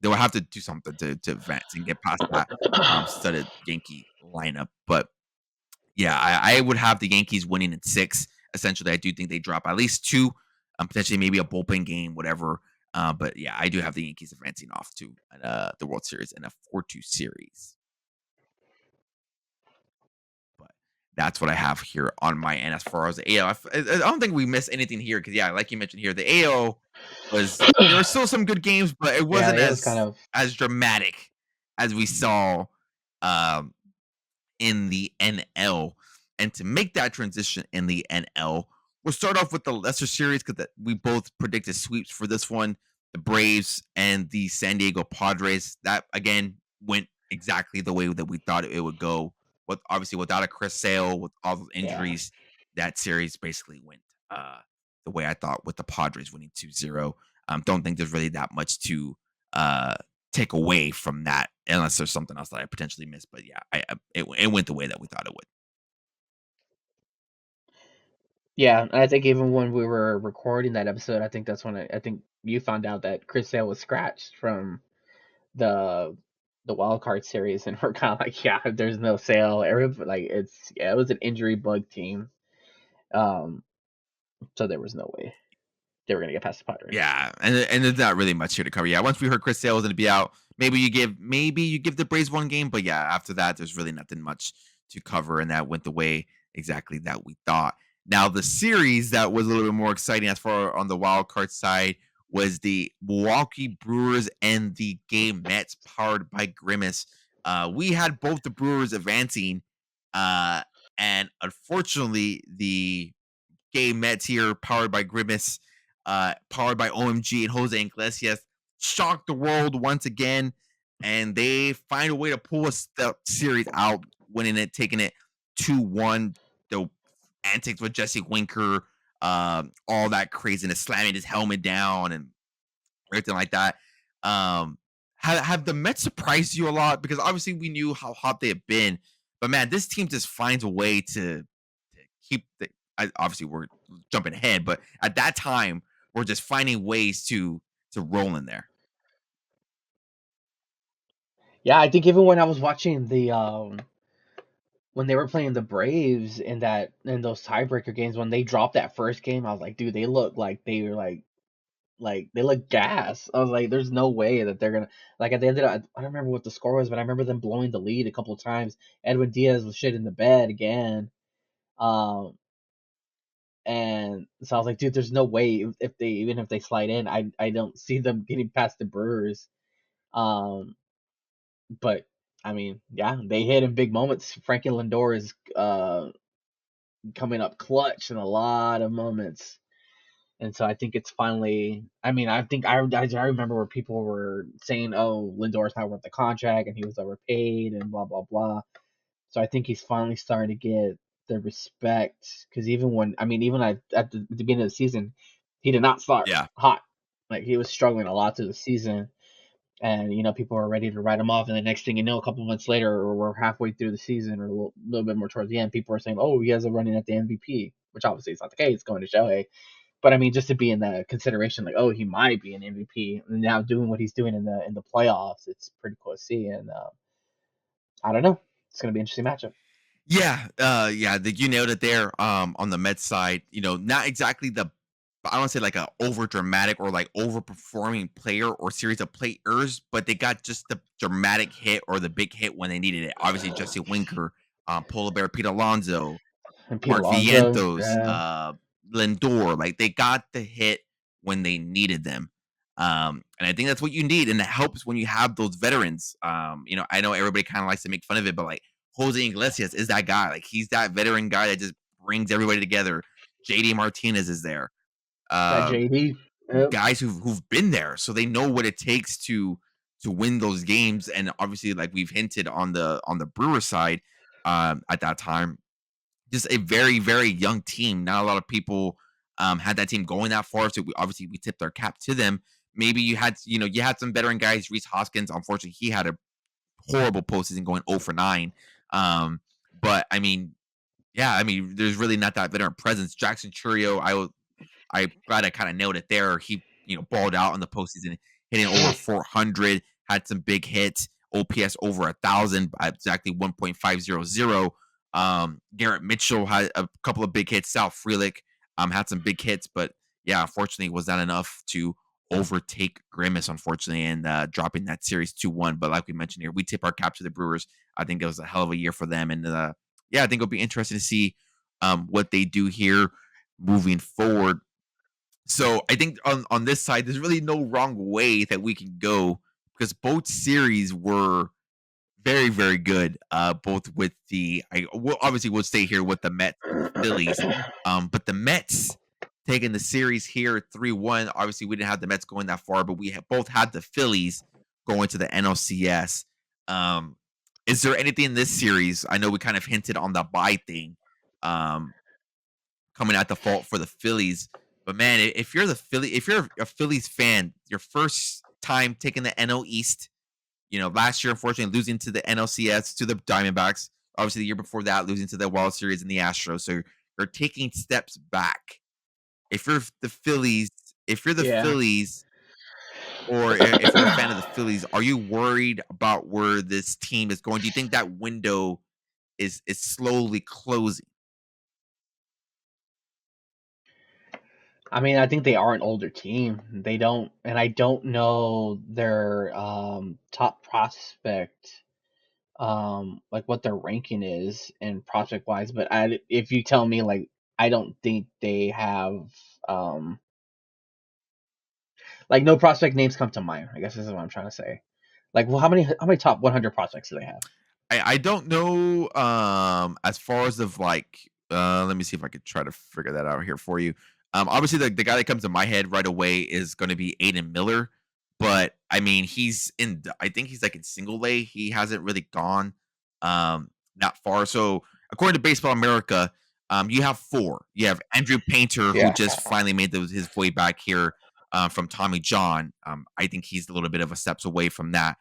they will have to do something to advance and get past that studded Yankee lineup. But yeah, I would have the Yankees winning in six. Essentially, I do think they drop at least two, potentially maybe a bullpen game, whatever. But yeah, I do have the Yankees advancing off to the World Series in a 4-2 series. But that's what I have here on my end as far as the AL. I don't think we missed anything here because yeah, like you mentioned here, the AL was there were still some good games, but it Yeah, wasn't it was kind of as dramatic as we saw um, in the NL. And to make that transition in the NL, we'll start off with the lesser series because we both predicted sweeps for this one. The Braves and the San Diego Padres. That again went exactly the way that we thought it would go. With obviously without a Chris Sale, with all those Yeah. injuries, that series basically went the way I thought with the Padres winning 2-0. Don't think there's really that much to uh, take away from that, unless there's something else that I potentially missed. But yeah, it went the way that we thought it would. Yeah, I think even when we were recording that episode, I think that's when I think you found out that Chris Sale was scratched from the the wild card series, and we're kind of like, yeah, there's no Sale. Like it's yeah, it was an injury bug team, um, so there was no way they were gonna get past the Padres. Yeah, and there's not really much here to cover. Yeah, once we heard Chris Sale was gonna be out, maybe you give the Braves one game, but yeah, after that, there's really nothing much to cover, and that went the way exactly that we thought. Now, the series that was a little bit more exciting as far on the wild card side was the Milwaukee Brewers and the Gay Mets, powered by Grimace. We had both the Brewers advancing, uh, and unfortunately, the Game Mets here, powered by Grimace, powered by OMG and Jose Iglesias, shocked the world once again, and they find a way to pull the series out, winning it, taking it 2-1. The antics with Jesse Winker, all that craziness, slamming his helmet down and everything like that. Um, have the Mets surprised you a lot? Because obviously we knew how hot they have been, but man, this team just finds a way to keep the. Obviously, we're jumping ahead, but at that time, we're just finding ways to roll in there. Yeah, I think even when I was watching the when they were playing the Braves in those tiebreaker games when they dropped that first game, I was like, dude, they look like they were like they look gas. I was like, there's no way that they're gonna like at the end of it, I don't remember what the score was, but I remember them blowing the lead a couple of times. Edwin Diaz was shit in the bed again. Um and so I was like, dude, there's no way if they even if they slide in, I don't see them getting past the Brewers. Um but I mean, yeah, they hit in big moments. Frankie Lindor is coming up clutch in a lot of moments. And so I think it's finally. I mean, I think I remember where people were saying, "Oh, Lindor's not worth the contract, and he was overpaid, and blah blah blah." So I think he's finally starting to get the respect because even when I mean, even at the beginning of the season, he did not start Yeah, hot. Like he was struggling a lot through the season, and people were ready to write him off. And the next thing you know, a couple months later, or we're halfway through the season, or a little bit more towards the end, people are saying, "Oh, he has a running at the MVP," which obviously is not the case. Going to show, hey, but I mean, just to be in the consideration, like, oh, he might be an MVP, and now doing what he's doing in the playoffs, it's pretty cool to see. And I don't know, it's gonna be an interesting matchup. yeah, yeah. You nailed it there. On the Mets side, not exactly the. I don't say like a over dramatic or like overperforming player or series of players, but they got just the dramatic hit or the big hit when they needed it. Obviously, Jesse Winker, Polar Bear, Pete Alonso, And Pete Mark Alonso, Vientos, Lindor, like they got the hit when they needed them. And I think that's what you need, and it helps when you have those veterans. I know everybody kind of likes to make fun of it, but like Jose Iglesias is that guy. Like he's that veteran guy that just brings everybody together. JD Martinez is there. that Uh, JD, yep. Guys who've been there, so they know what it takes to win those games. And obviously, like we've hinted on the Brewer side, at that time, just a very, very young team. Not a lot of people had that team going that far. So obviously we tipped our cap to them. Maybe you had some veteran guys. Reese Hoskins, unfortunately, he had a horrible postseason going 0 for 9. But I mean, yeah, I mean, there's really not that veteran presence. Jackson Churio, I glad I kind of nailed it there. He, balled out in the postseason, hitting over 400, had some big hits, OPS over 1,000, exactly 1.500. Garrett Mitchell had a couple of big hits. Sal Frelick had some big hits, but yeah, unfortunately, was not enough to overtake Grimace, unfortunately, and dropping that series 2-1. But like we mentioned here, we tip our cap to the Brewers. I think it was a hell of a year for them. And yeah, I think it'll be interesting to see what they do here moving forward. So I think on this side, there's really no wrong way that we can go because both series were very, very good. Both with the I will obviously we'll stay here with the Mets and the Phillies. But the Mets taking the series here 3-1. Obviously, we didn't have the Mets going that far, but both had the Phillies going to the NLCS. Um, is there anything in this series? I know we kind of hinted on the buy thing. Um, Coming at the fault for the Phillies. But man, if you're a Phillies fan, your first time taking the NL East, last year unfortunately losing to the NLCS to the Diamondbacks. Obviously, the year before that, losing to the World Series and the Astros. So you're taking steps back. If you're the Phillies, if you're the Yeah. Phillies, or if you're a fan of the Phillies, are you worried about where this team is going? Do you think that window is slowly closing? I mean, I think they are an older team. They don't, and I don't know their top prospect, like what their ranking is in prospect wise. But if you tell me, like, I don't think they have, um, like, no prospect names come to mind. I guess this is what I'm trying to say. Like, well, how many top 100 prospects do they have? I don't know as far as of like let me see if I could try to figure that out here for you. Obviously the guy that comes to my head right away is going to be Aiden Miller, but I mean I think he's like in single A. He hasn't really gone that far. So according to Baseball America, you have four. You have Andrew Painter who Yeah. just finally made his way back here from Tommy John. I think he's a little bit of a steps away from that.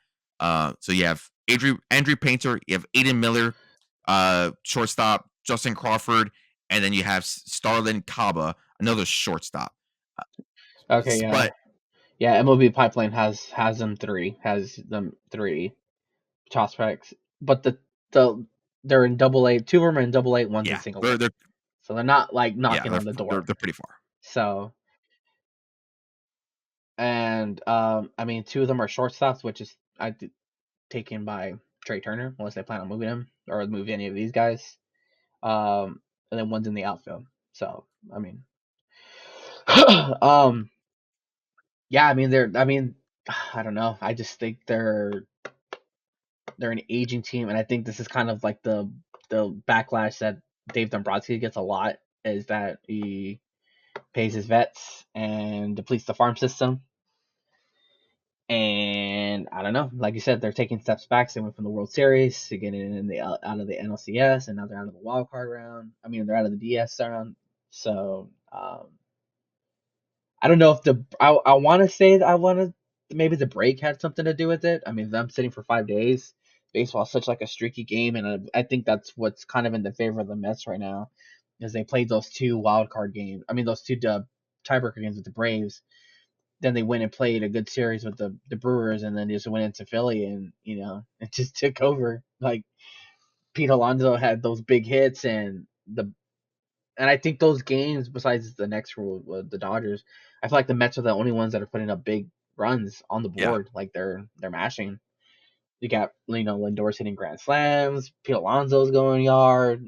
So you have Andrew Painter, you have Aiden Miller, shortstop, Justin Crawford, and then you have Starlin Kaba, another shortstop. Uh, Okay. Yeah. But Yeah. MLB Pipeline has them three prospects, but the they're in double A. Two of them are in double A. One's in yeah, single A. they're So they're not like yeah knocking on the they're door. they're pretty far. So and I mean, two of them are shortstops, which is taken by Trey Turner, unless they plan on moving him or move any of these guys. And then one's in the outfield. So I mean, um, yeah, I mean they're I mean I don't know. I just think they're an aging team, and I think this is kind of like the backlash that Dave Dombrowski gets a lot is that he pays his vets and depletes the farm system. And I don't know, like you said, they're taking steps back. They went from the World Series to getting in the out of the NLCS, and now they're out of the wild card round. I mean, they're out of the DS round. So I don't know if I want to say that I want to maybe the break had something to do with it. I mean, them sitting for 5 days. Baseball is such like a streaky game, and I think that's what's kind of in the favor of the Mets right now, is they played those two wild card games. I mean, those two tiebreaker games with the Braves. Then they went and played a good series with the Brewers, and then just went into Philly, and it just took over. Like Pete Alonso had those big hits, and I think those games, besides the next rule with the Dodgers, I feel like the Mets are the only ones that are putting up big runs on the Yeah, board. Like they're mashing. You got Lindor's hitting grand slams. Pete Alonso's going yard.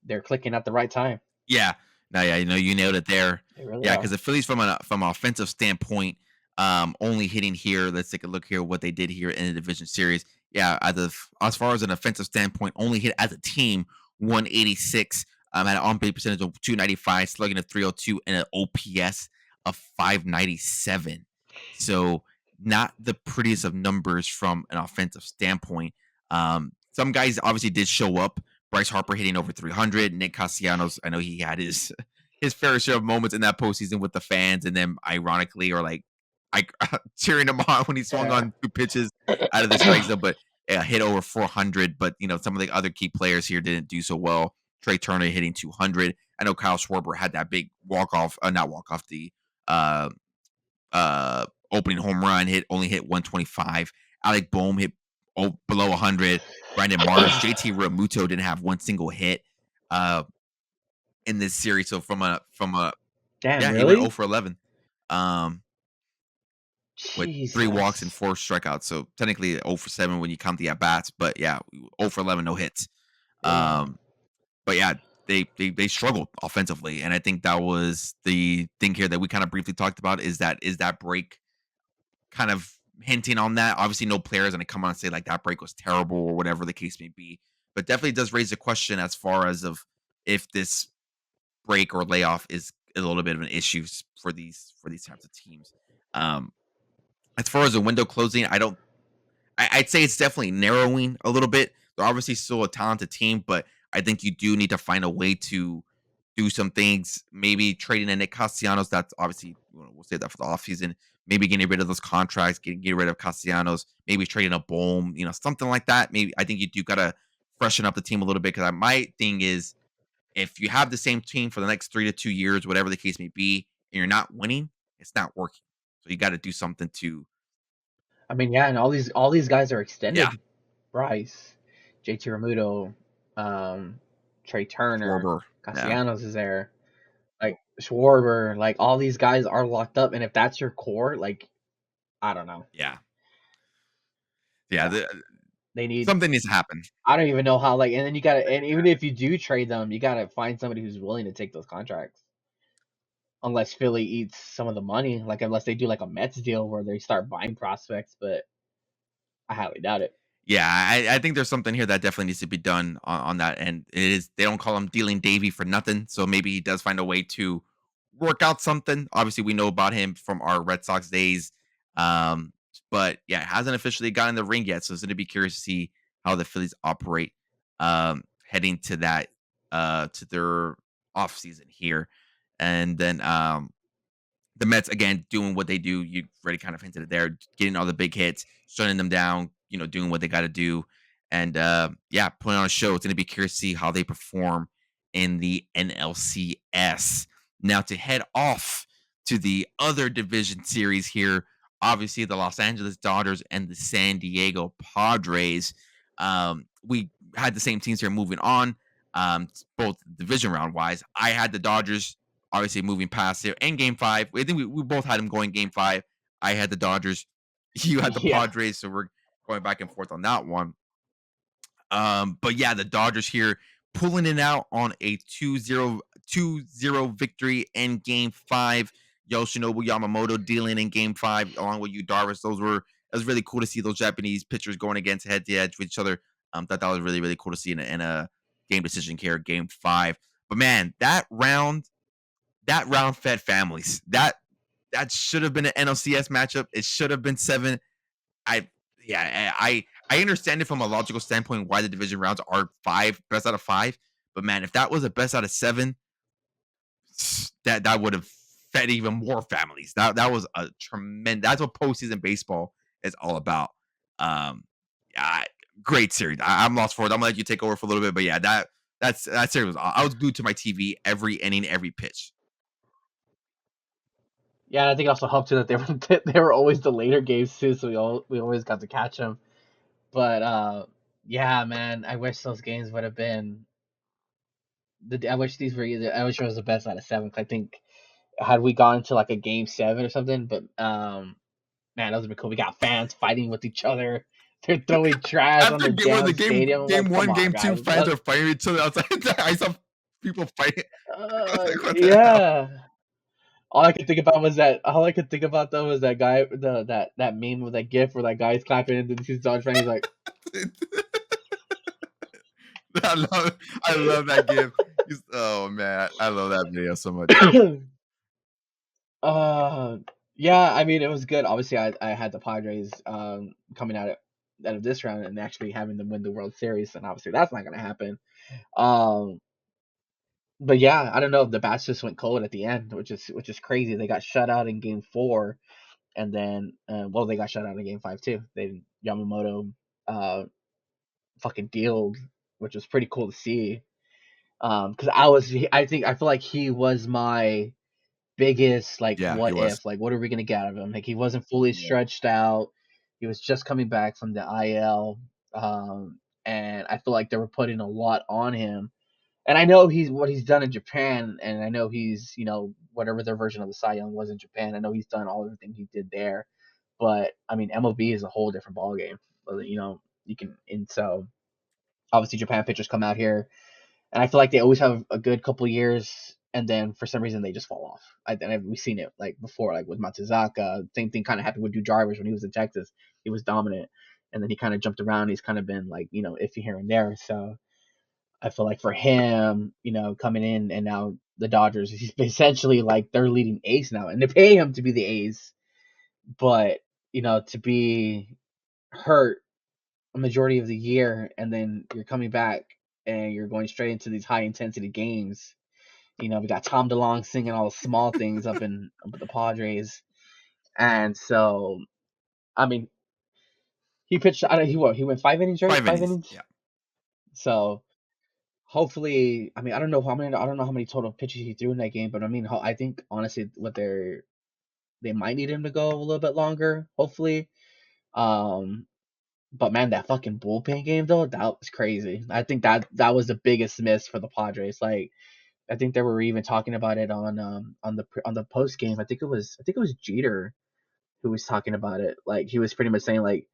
They're clicking at the right time. yeah. No, yeah, you nailed it there. They really Yeah, because are. the Phillies from an offensive standpoint, only hitting here. Let's take a look here what they did here in the division series. Yeah, as far as an offensive standpoint, only hit as a team 186. Had an on base percentage of 295, slugging of 302, and an OPS of 597. So not the prettiest of numbers from an offensive standpoint. Some guys obviously did show up. Bryce Harper hitting over 300. Nick Castellanos, I know he had his fair share of moments in that postseason with the fans, and then ironically, or like I cheering him on when he swung Yeah. on two pitches out of the strike zone, but hit over 400. But some of the other key players here didn't do so well. Trey Turner hitting 200. I know Kyle Schwarber had that big walk off, not walk off, the uh, opening home run only hit 125. Alec Boehm hit below 100. Brandon Marsh, JT Realmuto didn't have one single hit uh, in this series. So from a Damn, yeah, he went 0 really? for 11, um, with 3 walks and Jesus. 4 strikeouts. So technically 0 for 7 when you count the at bats. But yeah, 0 for 11, no hits. Damn. Um, but yeah, they struggled offensively, and I think that was the thing here that we kind of briefly talked about is that break kind of hinting on that. Obviously, no player is going to come on and say like that break was terrible or whatever the case may be. But definitely does raise a question as far as of if this break or layoff is a little bit of an issue for these types of teams. Um, as far as the window closing, I'd say it's definitely narrowing a little bit. They're obviously still a talented team, but I think you do need to find a way to do some things. Maybe trading in Nick Castellanos. That's obviously we'll save that for the offseason. Maybe getting rid of those contracts, getting rid of Castellanos. Maybe trading a Bohm, something like that. Maybe I think you do gotta freshen up the team a little bit because my thing is if you have the same team for the next 3 to 2 years, whatever the case may be, and you're not winning, it's not working. So you got to do something to, I mean, yeah, and all these guys are yeah, extended. Bryce, JT Remuto, um, Trey Turner, Schwarber, yeah, Castellanos is there, like Schwarber, like all these guys are locked up. And if that's your core, like I don't know, yeah, yeah. they need. Something needs to happen. I don't even know how. Like, and then you gotta, and even if you do trade them, you gotta find somebody who's willing to take those contracts. Unless Philly eats some of the money, like unless they do like a Mets deal where they start buying prospects, but I highly doubt it. Yeah, I think there's something here that definitely needs to be done on that end. It is they don't call him dealing Davy for nothing, so maybe he does find a way to work out something. Obviously, we know about him from our Red Sox days, um, but yeah, hasn't officially gotten in the ring yet. So it's going to be curious to see how the Phillies operate heading to that to their off season here, and then the Mets again doing what they do. You already kind of hinted it there, getting all the big hits, shutting them down, doing what they got to do, and yeah, putting on a show. It's going to be curious to see how they perform in the NLCS. Now to head off to the other division series here, obviously the Los Angeles Dodgers and the San Diego Padres. We had the same teams here moving on, both division round wise. I had the Dodgers obviously moving past it. And game five, I think we both had them going game five. I had the Dodgers. You had the Yeah, Padres. So we're going back and forth on that one. But yeah, the Dodgers here pulling it out on a 2-0 victory in game five. Yoshinobu Yamamoto dealing in game five along with you, Darvish. It was really cool to see those Japanese pitchers going against head to head with each other. Thought that was really, really cool to see in a game decision here, game five. But man, that round fed families. That should have been an NLCS matchup. It should have been seven. I yeah, I understand it from a logical standpoint why the division rounds are five, best out of five. But man, if that was a best out of seven, that would have fed even more families. That was a tremendous. That's what postseason baseball is all about. Um, yeah, great series. I'm lost for it. I'm gonna let you take over for a little bit, but yeah, that series was. I was glued to my TV every inning, every pitch. yeah. And I think it also helped too that they were they were always the later games too, so we always got to catch them. But yeah, man, I wish those games would have been. I wish these were either. I wish it was the best out of seven. 'Cause I think had we gone to like a game seven or something, but man, that would have been cool. We got fans fighting with each other. They're throwing trash on After the when the damn stadium. I'm game like, come one, on, game two, guys. fans are fighting each other outside. I saw people fighting. Like, what the hell? Yeah. All I could think about was that. All I could think about though was that guy, that meme with that gif where that guy's clapping and then he's Dodge fan. He's like, I love that gif. Oh man, I love that video so much. uh, yeah. I mean, it was good. Obviously, I had the Padres coming out of this round and actually having them win the World Series, and obviously that's not gonna happen. Um, but yeah, I don't know if the bats just went cold at the end, which is crazy. They got shut out in Game 4, and then well, they got shut out in Game 5 too. They Yamamoto uh fucking dealed, which was pretty cool to see. Because I feel like he was my biggest like Yeah, he what was. if, like what are we gonna get out of him? Like he wasn't fully Yeah. stretched out. He was just coming back from the IL, and I feel like they were putting a lot on him. And I know he's what he's done in Japan, and I know he's whatever their version of the Cy Young was in Japan. I know he's done all everything he did there, but I mean MLB is a whole different ballgame. You can, and so obviously Japan pitchers come out here, and I feel like they always have a good couple years and then for some reason they just fall off. We've seen it like before, like with Matsuzaka. Same thing kind of happened with Drew Jarvis when he was in Texas. He was dominant, and then he kind of jumped around. He's kind of been like iffy here and there. So I feel like for him, coming in and now the Dodgers, he's essentially like their leading ace now, and they pay him to be the ace, but to be hurt a majority of the year, and then you're coming back and you're going straight into these high intensity games. We got Tom DeLonge singing all the small things up at the Padres, and so I mean he pitched. I don't. He went 5 innings, right? 5 innings. Yeah. So hopefully, I mean, I don't know how many. I don't know how many total pitches he threw in that game, but I mean, I think honestly, they might need him to go a little bit longer. Hopefully, um, but man, that fucking bullpen game though, that was crazy. I think that was the biggest miss for the Padres. Like, I think they were even talking about it on the post game. I think it was Jeter who was talking about it. Like, he was pretty much saying like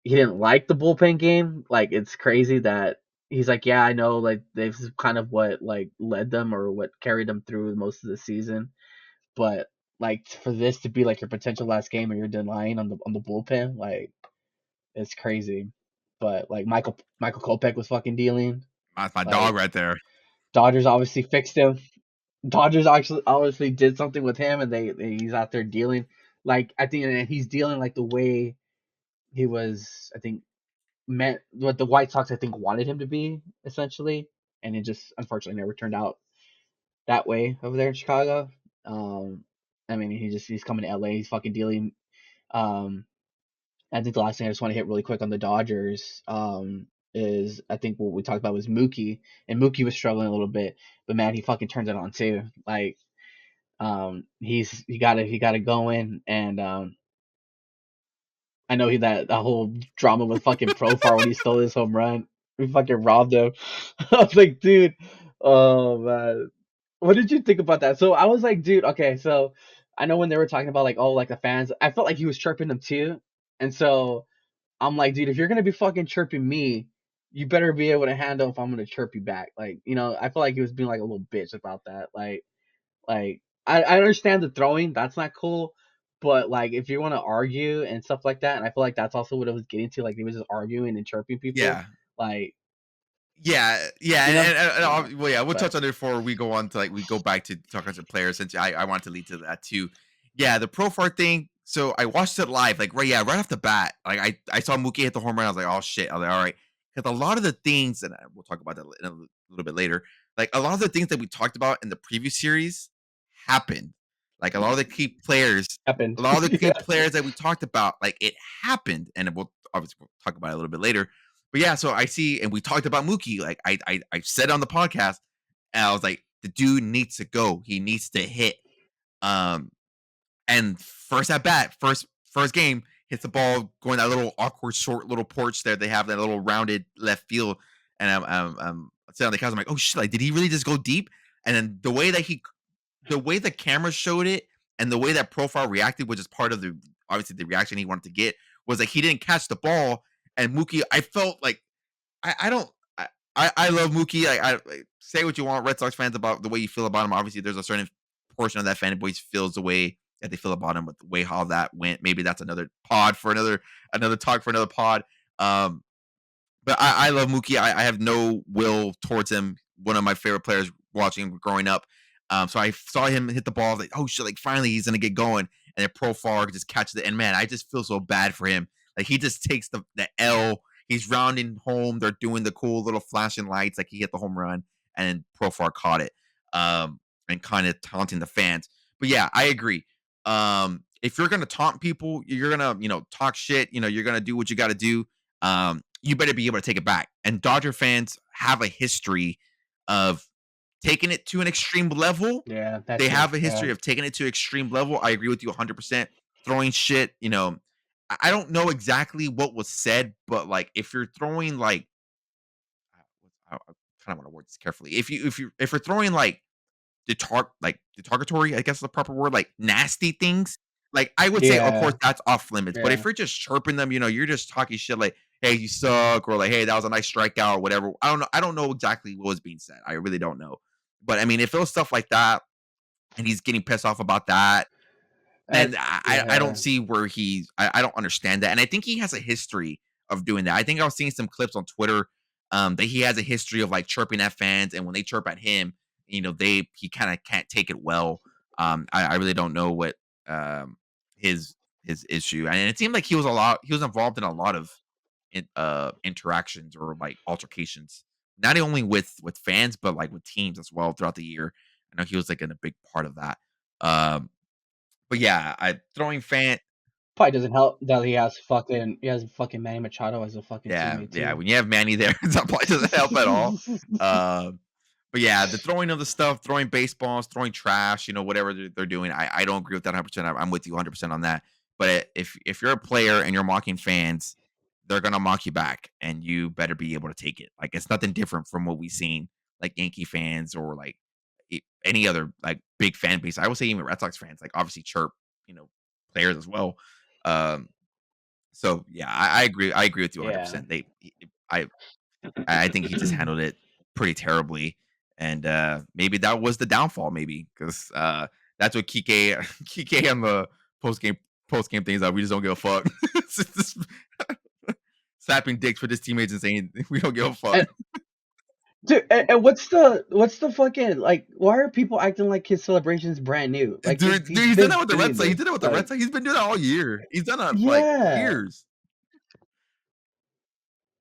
he didn't like the bullpen game. Like, it's crazy that he's like, yeah, I know, like they've kind of what like led them or what carried them through most of the season, but like for this to be like your potential last game and you're denying on the bullpen, like it's crazy. But like Michael Kopech was fucking dealing. That's my dog Like, right there. Dodgers obviously fixed him. Dodgers actually obviously did something with him, and he's out there dealing. Like, I think, and he's dealing like the way he was. I think meant what the White Sox I think wanted him to be essentially, and it just unfortunately never turned out that way over there in Chicago. Um, I mean, he's coming to LA. He's fucking dealing. Um, I think the last thing I just want to hit really quick on the Dodgers is I think what we talked about was Mookie, and Mookie was struggling a little bit, but man, he fucking turned it on too. Like, he got it going, and I know that whole drama with fucking Profar when he stole his home run, we fucking robbed him. I was like, dude, oh man, what did you think about that? So I was like, dude, okay, so I know when they were talking about like, oh, like the fans, I felt like he was chirping them too, and so I'm like, dude, if you're gonna be fucking chirping me, you better be able to handle if I'm gonna chirp you back. Like, I feel like he was being like a little bitch about that. Like I understand the throwing, that's not cool. But like if you want to argue and stuff like that, and I feel like that's also what it was getting to, like he was just arguing and chirping people. Yeah. Like, Yeah, yeah. well, yeah, we'll touch But on it before we go on to we go back to talking to players since I want to lead to that too. Yeah, the Profar thing. So I watched it live, like right off the bat. Like I saw Mookie hit the home run. I was like, oh shit. I was like, all right, because a lot of the things, and we'll talk about that in a little bit later. Like a lot of the things that we talked about in the previous series happened. Like a lot of the key players, a happened. lot of the key Yeah. players that we talked about, like it happened, and we'll obviously we'll talk about it a little bit later. But yeah, so I see, and we talked about Mookie. Like I said on the podcast, and I was like, the dude needs to go. He needs to hit. Um, and first at bat, first game, hits the ball going that little awkward short little porch there. They have that little rounded left field, and I'm sitting on the couch. I'm like, oh shit! Like, did he really just go deep? And then the way the camera showed it, and the way that Profile reacted, which is part of the obviously the reaction he wanted to get, was like he didn't catch the ball. And Mookie, I felt like I don't I love Mookie. Say what you want, Red Sox fans, about the way you feel about him. Obviously, there's a certain portion of that fan base feels the way that they feel about him with the way how that went. Maybe that's another pod for another talk for another pod. Um, but I love Mookie. I have no will towards him. One of my favorite players watching him growing up. So I saw him hit the ball. Like, oh shit! Like finally he's gonna get going. And then Profar just catches it. And man, I just feel so bad for him. Like he just takes the L. He's rounding home. They're doing the cool little flashing lights. Like he hit the home run, and Profar caught it. And kind of taunting the fans. But yeah, I agree. If you're gonna taunt people, you're gonna talk shit. You're gonna do what you got to do. You better be able to take it back. And Dodger fans have a history of taking it to an extreme level. Yeah, that They too. have a Yeah. history of taking it to extreme level. I agree with you 100%. Throwing shit, I don't know exactly what was said, but like if you're throwing like, I kind of want to word this carefully. If you're throwing like detargatory, I guess is the proper word, like nasty things. Like I would say, of course, Yeah. that's off limits. But if Yeah. you're just chirping them, you're just talking shit like, "Hey, you suck," or like, "Hey, that was a nice strikeout," or whatever. I don't know. I don't know exactly what was being said. I really don't know. But I mean, if it was stuff like that, and he's getting pissed off about that, And then I don't yeah, see where I don't understand that, and I think he has a history of doing that. I think I was seeing some clips on Twitter, that he has a history of, like, chirping at fans, and when they chirp at him, he kinda can't take it well. I really don't know what, um, his his issue, and it seemed like he was involved in a lot of interactions or, like, altercations, not only with fans, but, like, with teams as well throughout the year. I know he was, like, in a big part of that. Um but yeah, I throwing fan probably doesn't help that he has fucking Manny Machado as a fucking yeah, teammate yeah, too. when you have Manny there, that probably doesn't help at all. Um, but yeah, the throwing of the stuff, throwing baseballs, throwing trash, whatever they're doing, I don't agree with that 100%. I'm with you 100% on that. But if you're a player and you're mocking fans, they're gonna mock you back, and you better be able to take it. Like, it's nothing different from what we've seen, like Yankee fans or like any other like big fan base. I would say even Red Sox fans, like obviously chirp, you know, players as well. Um, So, yeah, I agree. I agree with you Yeah. 100%. I I think he just handled it pretty terribly, and, maybe that was the downfall maybe 'cause, that's what Kike Kike on the post-game post-game things that we just don't give a fuck. It's just slapping dicks with his teammates and saying, "We don't give a fuck." And dude, and what's the fucking like? Why are people acting like his celebration's brand new? Like Dude, he's he's done that been with the Red doing Sox. He this. did it with the Red Like Sox. He's been doing that all year. He's done that for, like, yeah, years.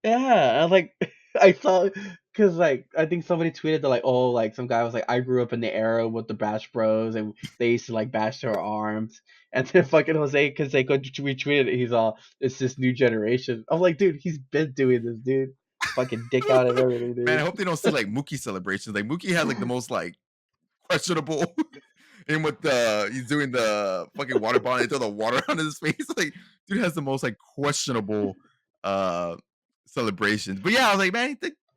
yeah. I'm like I saw because like I think somebody tweeted that like oh like some guy was like I grew up in the era with the Bash Bros and they used to like bash their arms and then fucking Jose Canseco retweeted it. He's all it's this new generation. I'm like dude he's been doing this dude fucking dick out and everything Man, I dude. hope they don't see, like, Mookie celebrations. Like, Mookie has, like, the most, like, questionable and with the he's doing the fucking water bottle, they throw the water on his face. Like, dude has the most like questionable uh celebrations. But yeah, I was like, man,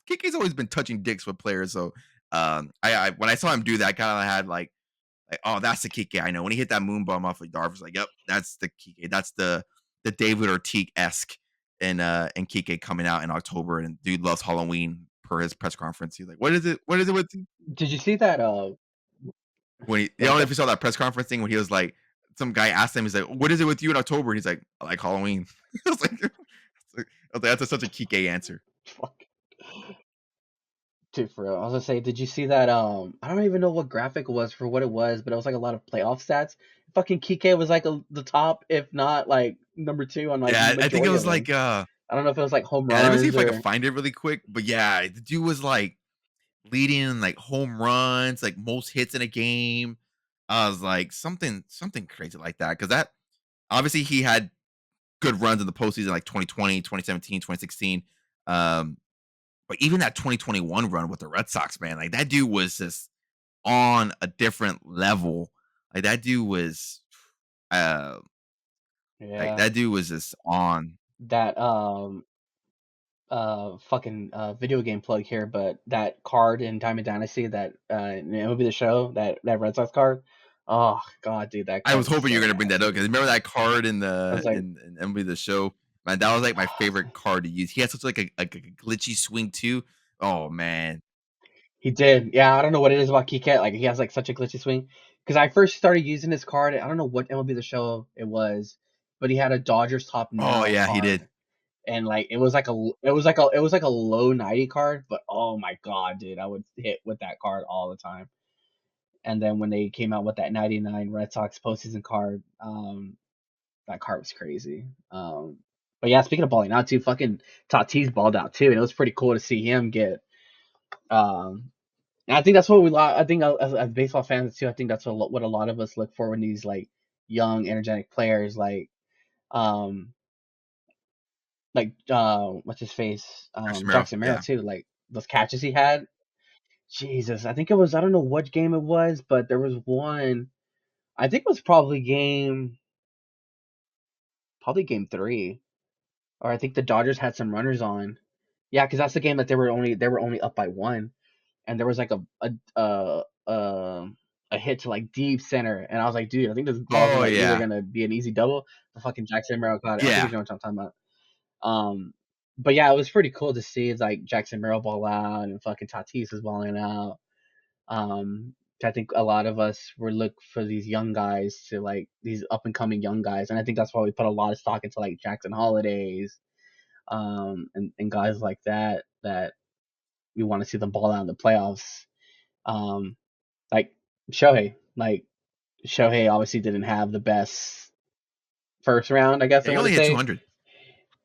Kiki's always been touching dicks with players. So I when I saw him do that, I kind of had like, oh, that's the Kike I know. When he hit that moon bomb off like Darvish, like, yep, that's the Kike. That's the David Ortiz esque and Kike coming out in October. And dude loves Halloween per his press conference. He's like, what is it? What is it with Did you see that? when Go I don't ahead, know go. if you saw that press conference thing when he was like, some guy asked him, he's like, "What is it with you in October?" And he's like, "I like Halloween." I was like, that's such a Kike answer. Fuck. Dude, for real. I was gonna say, did you see that? I don't even know what graphic it was for what it was, but it was like a lot of playoff stats. Fucking Kike was like the top, if not like number two on like Yeah, I think it majority was of like, them. I don't know if it was like home yeah, let me see runs if I can or find it really quick. But yeah, the dude was like leading in like home runs, like most hits in a game. I was like something crazy like that because that obviously he had good runs in the postseason like 2020, 2017, 2016. Um, but even that 2021 run with the Red Sox, man, like that dude was just on a different level. Like that dude was, uh, like yeah, that dude was just on. that fucking video game plug here, but that card in Diamond Dynasty that it would be the show that Red Sox card. Oh god, dude, that I card was was hoping you were so gonna bring that up because nasty. remember that card in I was the like, in MLB the Show, man. That was like my favorite card to use. He had such like a glitchy swing too. Oh man. he did. Yeah, I don't know what it is about Kike. Like he has like such a glitchy swing. Because I first started using his card. I don't know what MLB the show it was, but he had a Dodgers top Oh now yeah, he did. card, and like it was like a low 90 card. But oh my god, dude, I would hit with that card all the time. And then when they came out with that 99 Red Sox postseason card, that card was crazy. But yeah, speaking of balling out too, fucking Tatis balled out too, and it was pretty cool to see him get um and I think that's what I think as baseball fans too. I think that's what a lot of us look for when these like young, energetic players um what's his face Ashton Merrill. Jackson Merrill Yeah. too. Like those catches he had. Jesus, I think it was I don't know what game it was, but there was one. I think it was probably game three, or I think the Dodgers had some runners on. Yeah, because that's the game that they were only up by one, and there was like a hit to like deep center, and I was like, dude, I think this ball's Oh like either yeah. gonna be an easy double. The fucking Jackson Merrill caught it. I think Yeah. you know what I'm talking about. Um, but yeah, it was pretty cool to see like Jackson Merrill ball out and fucking Tatis is balling out. I think a lot of us were look for these young guys to like these up and coming young guys, and I think that's why we put a lot of stock into like Jackson Holidays, and guys like that that we want to see them ball out in the playoffs. Um, like Shohei obviously didn't have the best first round, I guess Yeah, I he want to only hit say, 200.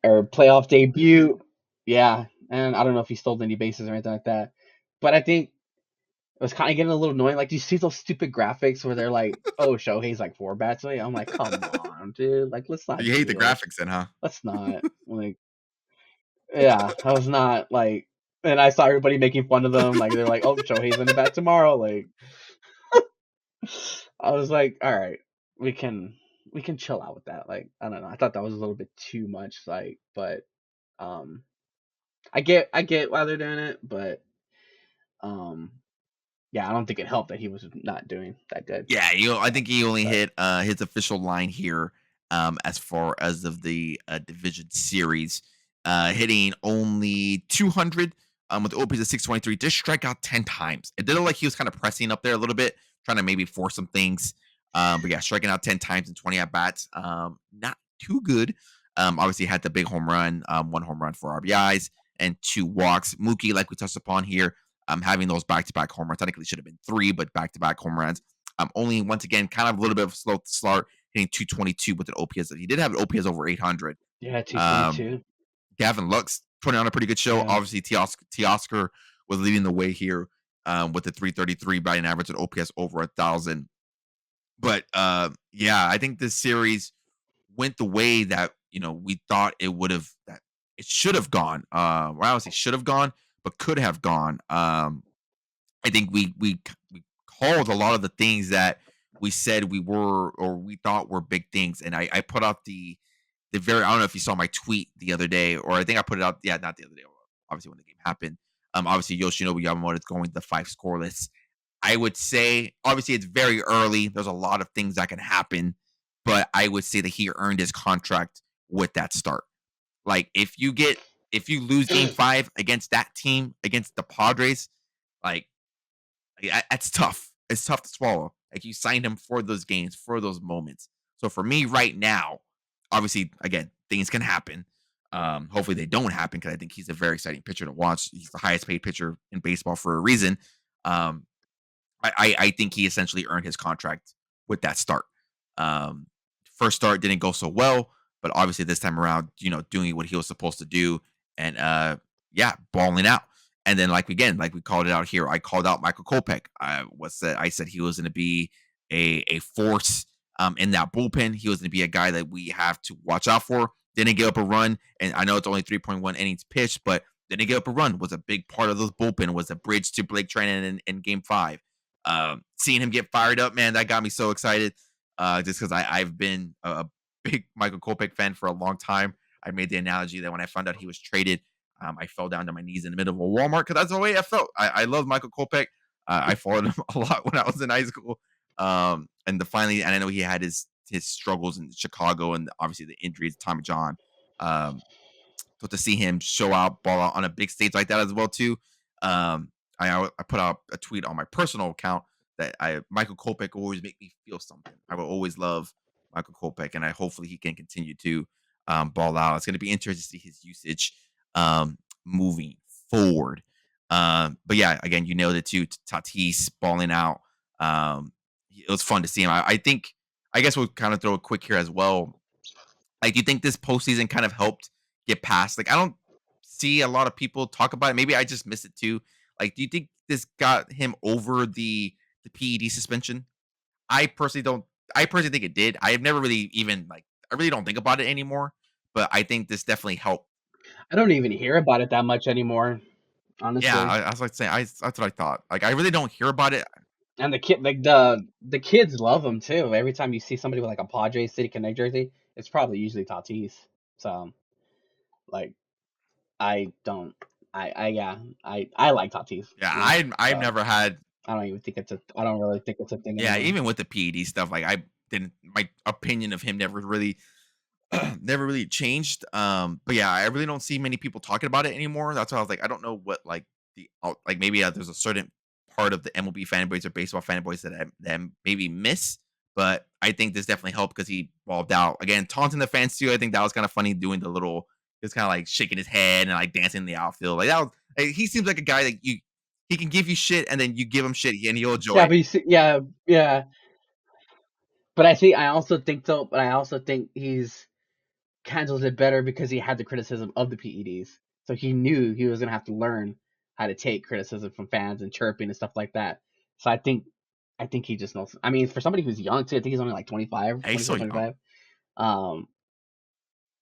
or playoff debut. Yeah, and I don't know if he stole any bases or anything like that, but I think it was kind of getting a little annoying. Like, do you see those stupid graphics where they're like, "Oh, Shohei's like 4 bats away"? I'm like, come on, dude. Like, let's So not you hate the do like, graphics then, huh? let's not like, yeah, I was not like. And I saw everybody making fun of them. Like, they're like, "Oh, Shohei's in the bat tomorrow." Like, I was like, all right, we can we can chill out with that. Like, I don't know. I thought that was a little bit too much. Like, but um, I get why they're doing it, but um, yeah, I don't think it helped that he was not doing that good. Yeah, I So, think he only but hit his official line here, as far as of the division series, hitting only 200, with OPS of 623. Just strike out 10 times. It did look like he was kind of pressing up there a little bit, trying to maybe force some things. But yeah, striking out 10 times in 20 at bats, not too good. Obviously had the big home run, one home run for RBIs and two walks. Mookie, like we touched upon here, having those back-to-back home runs. Technically should have been three, but back-to-back home runs. Only once again, kind of a little bit of a slow start, hitting 222 with an OPS. He did have an OPS over 800. yeah, two twenty Um, two. Gavin Lux putting on a pretty good show. Yeah, Obviously, Teoscar was leading the way here, with the 333 batting average and OPS over 1,000. But yeah, I think this series went the way that we thought it would have. That it should have gone. Well, I would say should have gone, but could have gone. I think we called a lot of the things that we said we were or we thought were big things, and I put out the very I don't know if you saw my tweet the other day, or I think I put it out. Yeah, not the other day. Obviously, when the game happened. Obviously Yoshinobu Yamamoto is going to 5 scoreless. I would say, obviously, it's very early. There's a lot of things that can happen, but I would say that he earned his contract with that start. Like if you lose game 5 against that team, against the Padres, like that's tough. It's tough to swallow. Like you signed him for those games, for those moments. So for me right now, obviously, again, things can happen. Hopefully they don't happen because I think he's a very exciting pitcher to watch. He's the highest paid pitcher in baseball for a reason. Um, I think he essentially earned his contract with that start. Um, First start didn't go so well, but obviously this time around, doing what he was supposed to do and yeah, balling out. And then like we called it out here, I called out Michael Kopech. I said he was going to be a force in that bullpen. He was going to be a guy that we have to watch out for. Didn't give up a run, and I know it's only 3.1 innings pitched, but didn't give up a run was a big part of those bullpen. Was a bridge to Blake Treinen in Game 5. Seeing him get fired up, man, that got me so excited. Just because I've been a big Michael Kopech fan for a long time. I made the analogy that when I found out he was traded, I fell down to my knees in the middle of a Walmart because that's the way I felt. I love Michael Kopech. I followed him a lot when I was in high school. And I know he had his struggles in Chicago and obviously the injuries, Tommy John. Um, so to see him show out, ball out on a big stage like that as well too. I put out a tweet on my personal account that Michael Kopech will always make me feel something. I will always love Michael Kopech, and I hopefully he can continue to ball out. It's going to be interesting to see his usage moving forward. But yeah, again, you nailed it too. Tatis balling out. It was fun to see him. I think. I guess we'll kind of throw a quick here as well. Like, do you think this postseason kind of helped get past? Like, I don't see a lot of people talk about it. Maybe I just missed it too. Like, do you think this got him over the PED suspension? I personally don't. I personally think it did. I have never really even like. I really don't think about it anymore. But I think this definitely helped. I don't even hear about it that much anymore, Yeah, honestly. I was like saying. That's what I thought. Like, I really don't hear about it. And the kids love him too. Every time you see somebody with like a Padres City Connect jersey, it's probably usually Tatis. So like I don't I yeah I like Tatis, Yeah, you know. I've So never had. I don't really think it's a thing Yeah, anymore. even with the PED stuff, like I didn't. My opinion of him never really never really changed. But yeah, I really don't see many people talking about it anymore. That's why I was like, I don't know what like like maybe there's a certain part of the MLB fanboys or baseball fanboys that maybe miss. But I think this definitely helped because he balled out again, taunting the fans too. I think that was kind of funny doing the little, just kind of like shaking his head and like dancing in the outfield. Like that was, like, he seems like a guy that he can give you shit and then you give him shit and he'll enjoy Yeah, it. but you see, yeah, yeah. But I also think though, but I also think he's handles it better because he had the criticism of the PEDs. So he knew he was gonna have to learn how to take criticism from fans and chirping and stuff like that. So I think he just knows. I mean, for somebody who's young too, I think he's only like 25, Hey, he's so 24, young. 25. Um,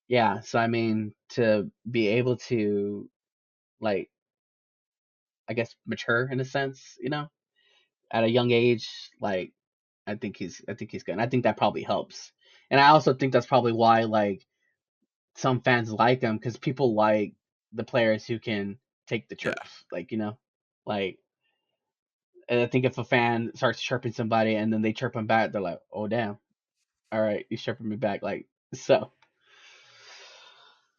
yeah. So I mean, to be able to like, I guess mature in a sense, at a young age, like I think he's good. And I think that probably helps. And I also think that's probably why like some fans like him because people like the players who can take the Yeah. chirps, like like. And I think if a fan starts chirping somebody and then they chirp him back, they're like, "Oh damn, all right, you chirping me back." Like so,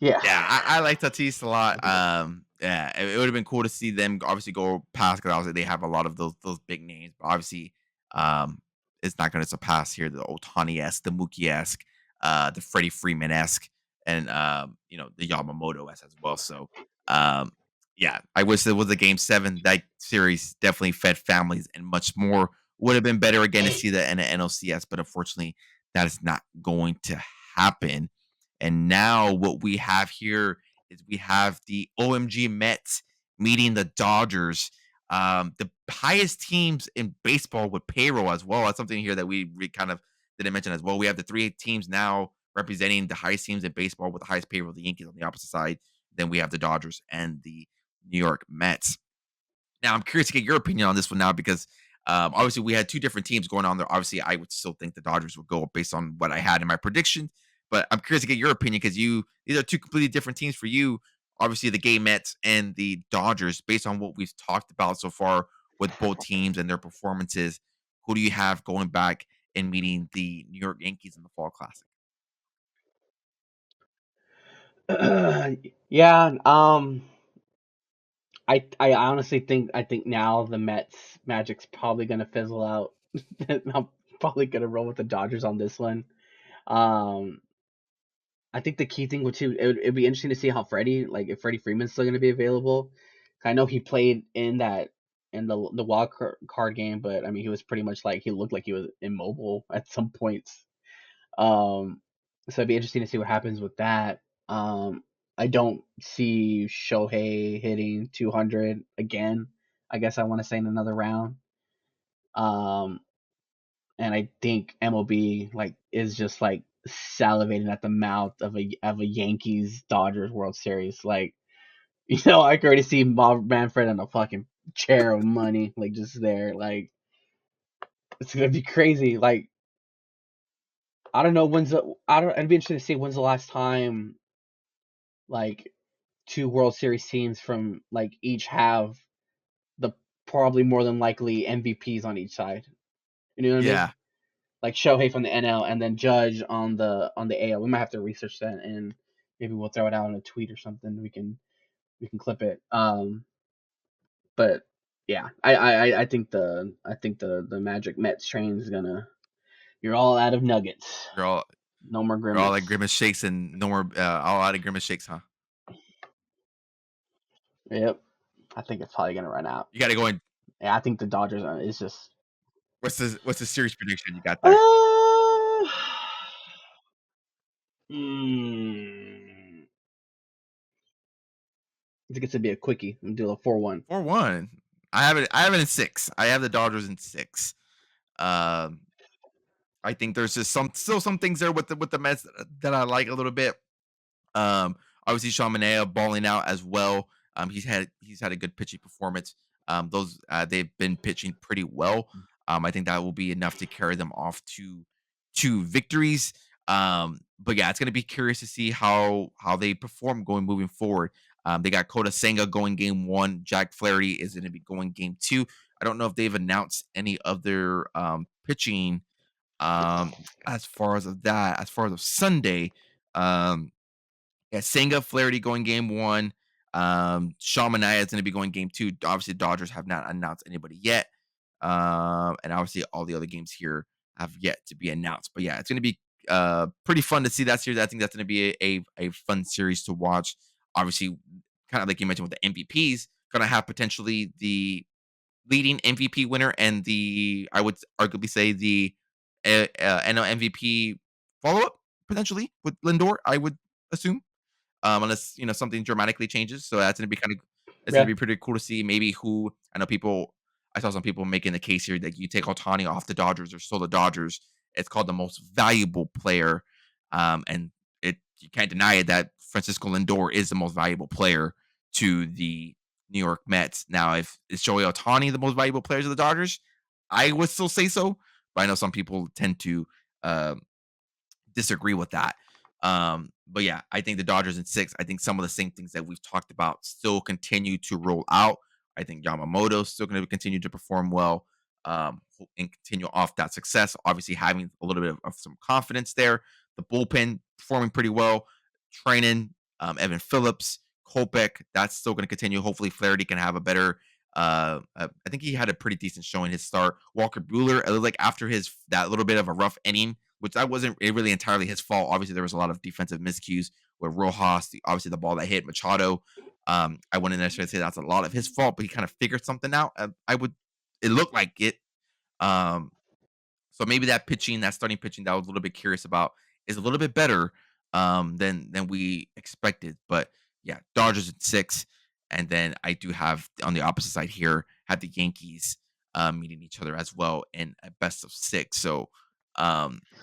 yeah. Yeah, I like Tatis a lot. I think that's Yeah, it would have been cool to see them obviously go past because obviously they have a lot of those big names, but obviously, um, it's not going to surpass here the Otani esque, the Mookie esque, the Freddie Freeman esque, and the Yamamoto esque as well. So, um, yeah, I wish it was a Game 7. That series definitely fed families and much more. Would have been better again to see that in the NLCS, but unfortunately, that is not going to happen. And now what we have here is we have the OMG Mets meeting the Dodgers. The highest teams in baseball with payroll as well. That's something here that we kind of didn't mention as well. We have the three teams now representing the highest teams in baseball with the highest payroll, the Yankees on the opposite side. Then we have the Dodgers and the New York Mets. Now, I'm curious to get your opinion on this one now because obviously we had two different teams going on there. Obviously, I would still think the Dodgers would go up based on what I had in my prediction, but I'm curious to get your opinion because these are two completely different teams for you. Obviously, the Gay Mets and the Dodgers, based on what we've talked about so far with both teams and their performances. Who do you have going back and meeting the New York Yankees in the Fall Classic? yeah. I honestly think now the Mets magic's probably gonna fizzle out. I'm probably gonna roll with the Dodgers on this one. Um, I think the key thing would too it'd be interesting to see how Freddie like if Freddie Freeman's still gonna be available. I know he played in the wild card game, but I mean he was pretty much like he looked like he was immobile at some points. So it'd be interesting to see what happens with that. I don't see Shohei hitting 200 again. I guess I want to say in another round. Um, and I think MLB like is just like salivating at the mouth of a Yankees Dodgers World Series. Like I can already see Bob Manfred in a fucking chair of money, like just there. Like it's gonna be crazy. Like I don't know when's the I don't. It'd be interesting to see when's the last time like two World Series teams from like each have the probably more than likely MVPs on each side. You know what I mean? Yeah, Like Shohei from the NL and then Judge on the AL. We might have to research that and maybe we'll throw it out in a tweet or something. We can clip it. But yeah, I think the Magic Mets train is gonna. You're all out of nuggets. you're all No more you're all grimace. like grimace shakes and no more all out of grimace shakes, huh? Yep. I think it's probably gonna run out. You got to go in. Yeah, I think the Dodgers are. It's just. What's the series prediction you got there? Uh, mm, I think it's gonna be a quickie. I'm gonna do a 4-1. 4-1. I have it in 6. I have the Dodgers in 6. Um, I think there's just some things there with the Mets that I like a little bit. Obviously Sean Manaea balling out as well. He's had a good pitching performance. Those they've been pitching pretty well. I think that will be enough to carry them off to 2 victories. But yeah, it's gonna be curious to see how they perform moving forward. They got Kota Senga going game 1. Jack Flaherty is gonna be going game 2. I don't know if they've announced any of their pitching um as far as of Sunday. Um yeah, Senga, Flaherty going game 1. Shawn Mania is going to be going game two. Obviously, the Dodgers have not announced anybody yet. And obviously, all the other games here have yet to be announced. But yeah, it's going to be pretty fun to see that series. I think that's going to be a fun series to watch. Obviously, kind of like you mentioned with the MVPs, going to have potentially the leading MVP winner and the I would arguably say the NL MVP follow up potentially with Lindor. I would assume unless something dramatically changes. So that's gonna be kind of it's gonna Yeah. be pretty cool to see maybe who I know people. I saw some people making the case here that you take Otani off the Dodgers or still the Dodgers. It's called the most valuable player, and it you can't deny it that Francisco Lindor is the most valuable player to the New York Mets. Now, if is Shohei Otani the most valuable players of the Dodgers, I would still say so, but I know some people tend to um, disagree with that. But yeah, I think the Dodgers in six. I think some of the same things that we've talked about still continue to roll out. I think Yamamoto's still going to continue to perform well and continue off that success. Obviously, having a little bit of some confidence there. The bullpen performing pretty well. Training Evan Phillips, Kopech, that's still going to continue. Hopefully, Flaherty can have a better. I think he had a pretty decent showing his start. Walker Bueller, it looked like after his that little bit of a rough inning, which that wasn't really entirely his fault. Obviously, there was a lot of defensive miscues with Rojas, obviously the ball that hit Machado. I wouldn't necessarily say that's a lot of his fault, but he kind of figured something out. I would. It looked like it. Um, so maybe that pitching, that starting pitching that I was a little bit curious about is a little bit better than we expected. But yeah, Dodgers at six. And then I do have on the opposite side here, have the Yankees meeting each other as well in a best of six. So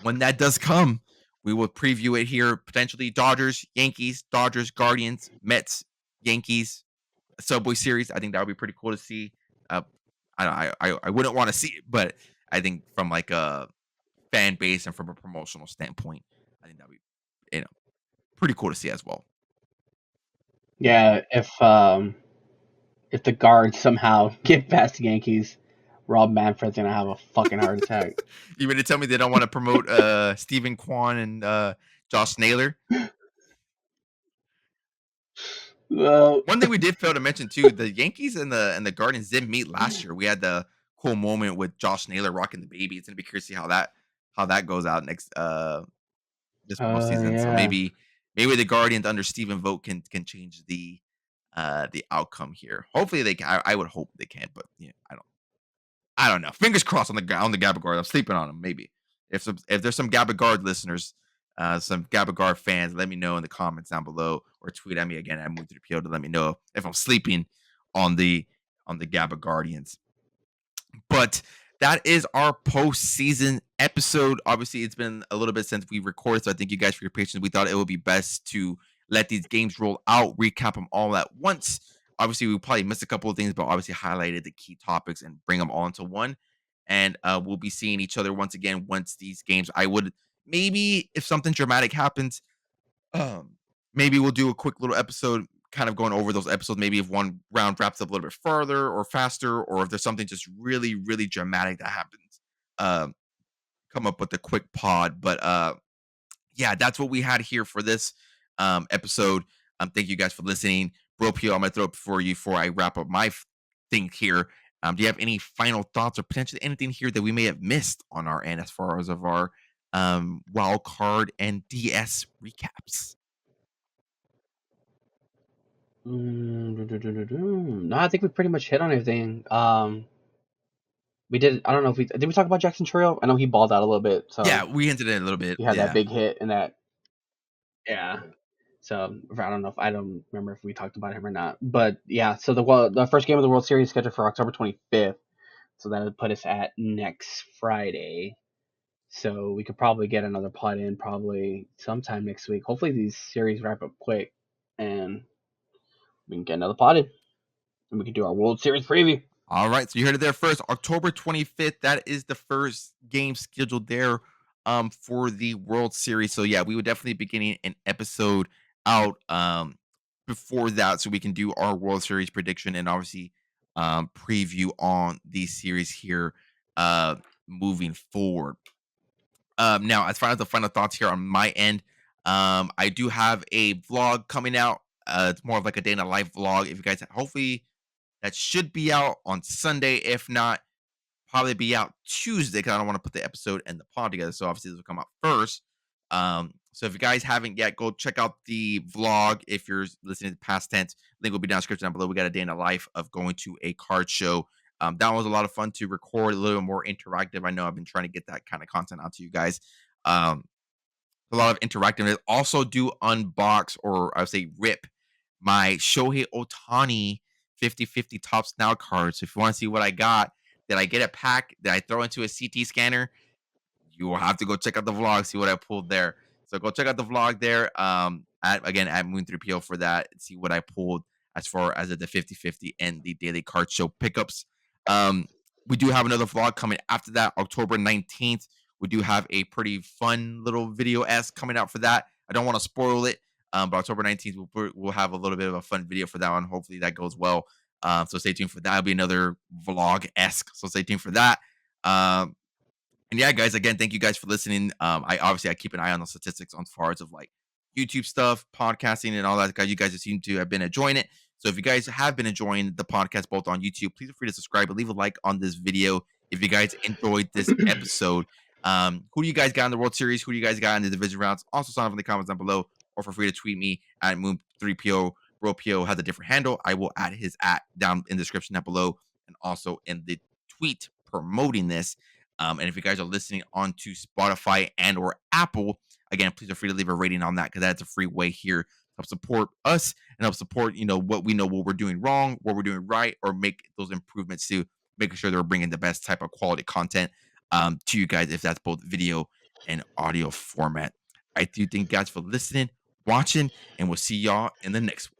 when that does come, we will preview it here. Potentially Dodgers, Yankees, Dodgers, Guardians, Mets, Yankees, Subway Series. I think that would be pretty cool to see. Uh, I wouldn't want to see it, but I think from like a fan base and from a promotional standpoint, I think that'd be pretty cool to see as well. Yeah, if the guards somehow get past the Yankees, Rob Manfred's gonna have a fucking heart attack. You mean to tell me they don't want to promote Stephen Kwan and Josh Naylor? Well, One thing we did fail to mention too, the Yankees and the Guardians did meet last year. We had the cool moment with Josh Naylor rocking the baby. It's gonna be curious to see how that goes out next this postseason. So yeah. maybe the Guardians under Stephen Vogt can change the outcome here. Hopefully they can. I would hope they can, but yeah, I don't know. Fingers crossed on the Gabba guard. I'm sleeping on him. Maybe if there's some Gabba guard listeners, some Gabba guard fans, let me know in the comments down below or tweet at me again at Move to the PO to let me know if I'm sleeping on the Gabba Guardians. But that is our postseason episode. Obviously, it's been a little bit since we recorded, so I thank you guys for your patience. We thought it would be best to let these games roll out, recap them all at once. Obviously, we probably missed a couple of things, but obviously highlighted the key topics and bring them all into one. And we'll be seeing each other once again once these games. I would maybe if something dramatic happens, um, maybe we'll do a quick little episode kind of going over those episodes. Maybe if one round wraps up a little bit further or faster, or if there's something just really, really dramatic that happens, um, come up with a quick pod. But yeah, that's what we had here for this episode. Thank you guys for listening. Bro Pio, I'm gonna throw it for you before I wrap up my thing here. Do you have any final thoughts or potentially anything here that we may have missed on our end as far as of our wild card and DS recaps? No, I think we pretty much hit on everything. We did. I don't know if we talk about Jackson Trail. I know he balled out a little bit, Yeah, so we hinted at it a little bit. he had that Yeah. big hit and that. Yeah. So I don't know if I don't remember if we talked about him or not, but yeah. So the first game of the World Series is scheduled for October 25th. So that would put us at next Friday. So we could probably get another pod in probably sometime next week. Hopefully these series wrap up quick and we can get another pod in and we can do our World Series preview. All right. So you heard it there first. October 25th. That is the first game scheduled there for the World Series. So yeah, we would definitely be getting an episode out before that so we can do our World Series prediction and obviously preview on the series here moving forward. Now, as far as the final thoughts here on my end, I do have a vlog coming out It's more of like a day in a life vlog. If you guys, hopefully that should be out on Sunday. If not, probably be out Tuesday because I don't want to put the episode and the pod together. So obviously this will come out first. So if you guys haven't yet, go check out the vlog. If you're listening to past tense, link will be down in the description down below. We got a day in the life of going to a card show. That was a lot of fun to record, a little more interactive. I know I've been trying to get that kind of content out to you guys. Um, a lot of interactive. Also do unbox, or I would say rip, my Shohei Otani 50/50 tops now cards. If you want to see what I got, did I get a pack? Did I throw into a CT scanner? You will have to go check out the vlog, see what I pulled there. So go check out the vlog there. At again at Moon3PO for that. See what I pulled as far as the 50/50 and the daily card show pickups. Um, we do have another vlog coming after that, October 19th. We do have a pretty fun little video s coming out for that. I don't want to spoil it. But October 19th, we'll have a little bit of a fun video for that one. Hopefully that goes well. So stay tuned for that. It'll be another vlog esque. So stay tuned for that. Um, and yeah, guys, again, thank you guys for listening. I keep an eye on the statistics on as far as of like YouTube stuff, podcasting, and all that. Guys, you guys seem to have been enjoying it. So if you guys have been enjoying the podcast both on YouTube, please feel free to subscribe and leave a like on this video. If you guys enjoyed this episode, who do you guys got in the World Series? Who do you guys got in the division rounds? Also, sign up in the comments down below, or feel free to tweet me at Moon3PO. RoPO has a different handle. I will add his at down in the description down below, and also in the tweet promoting this. And if you guys are listening onto Spotify and or Apple, again, please feel free to leave a rating on that because that's a free way here to help support us and help support, what we know, what we're doing wrong, what we're doing right, or make those improvements to making sure that we're bringing the best type of quality content to you guys, if that's both video and audio format. I do thank you guys for listening, watching, and we'll see y'all in the next one.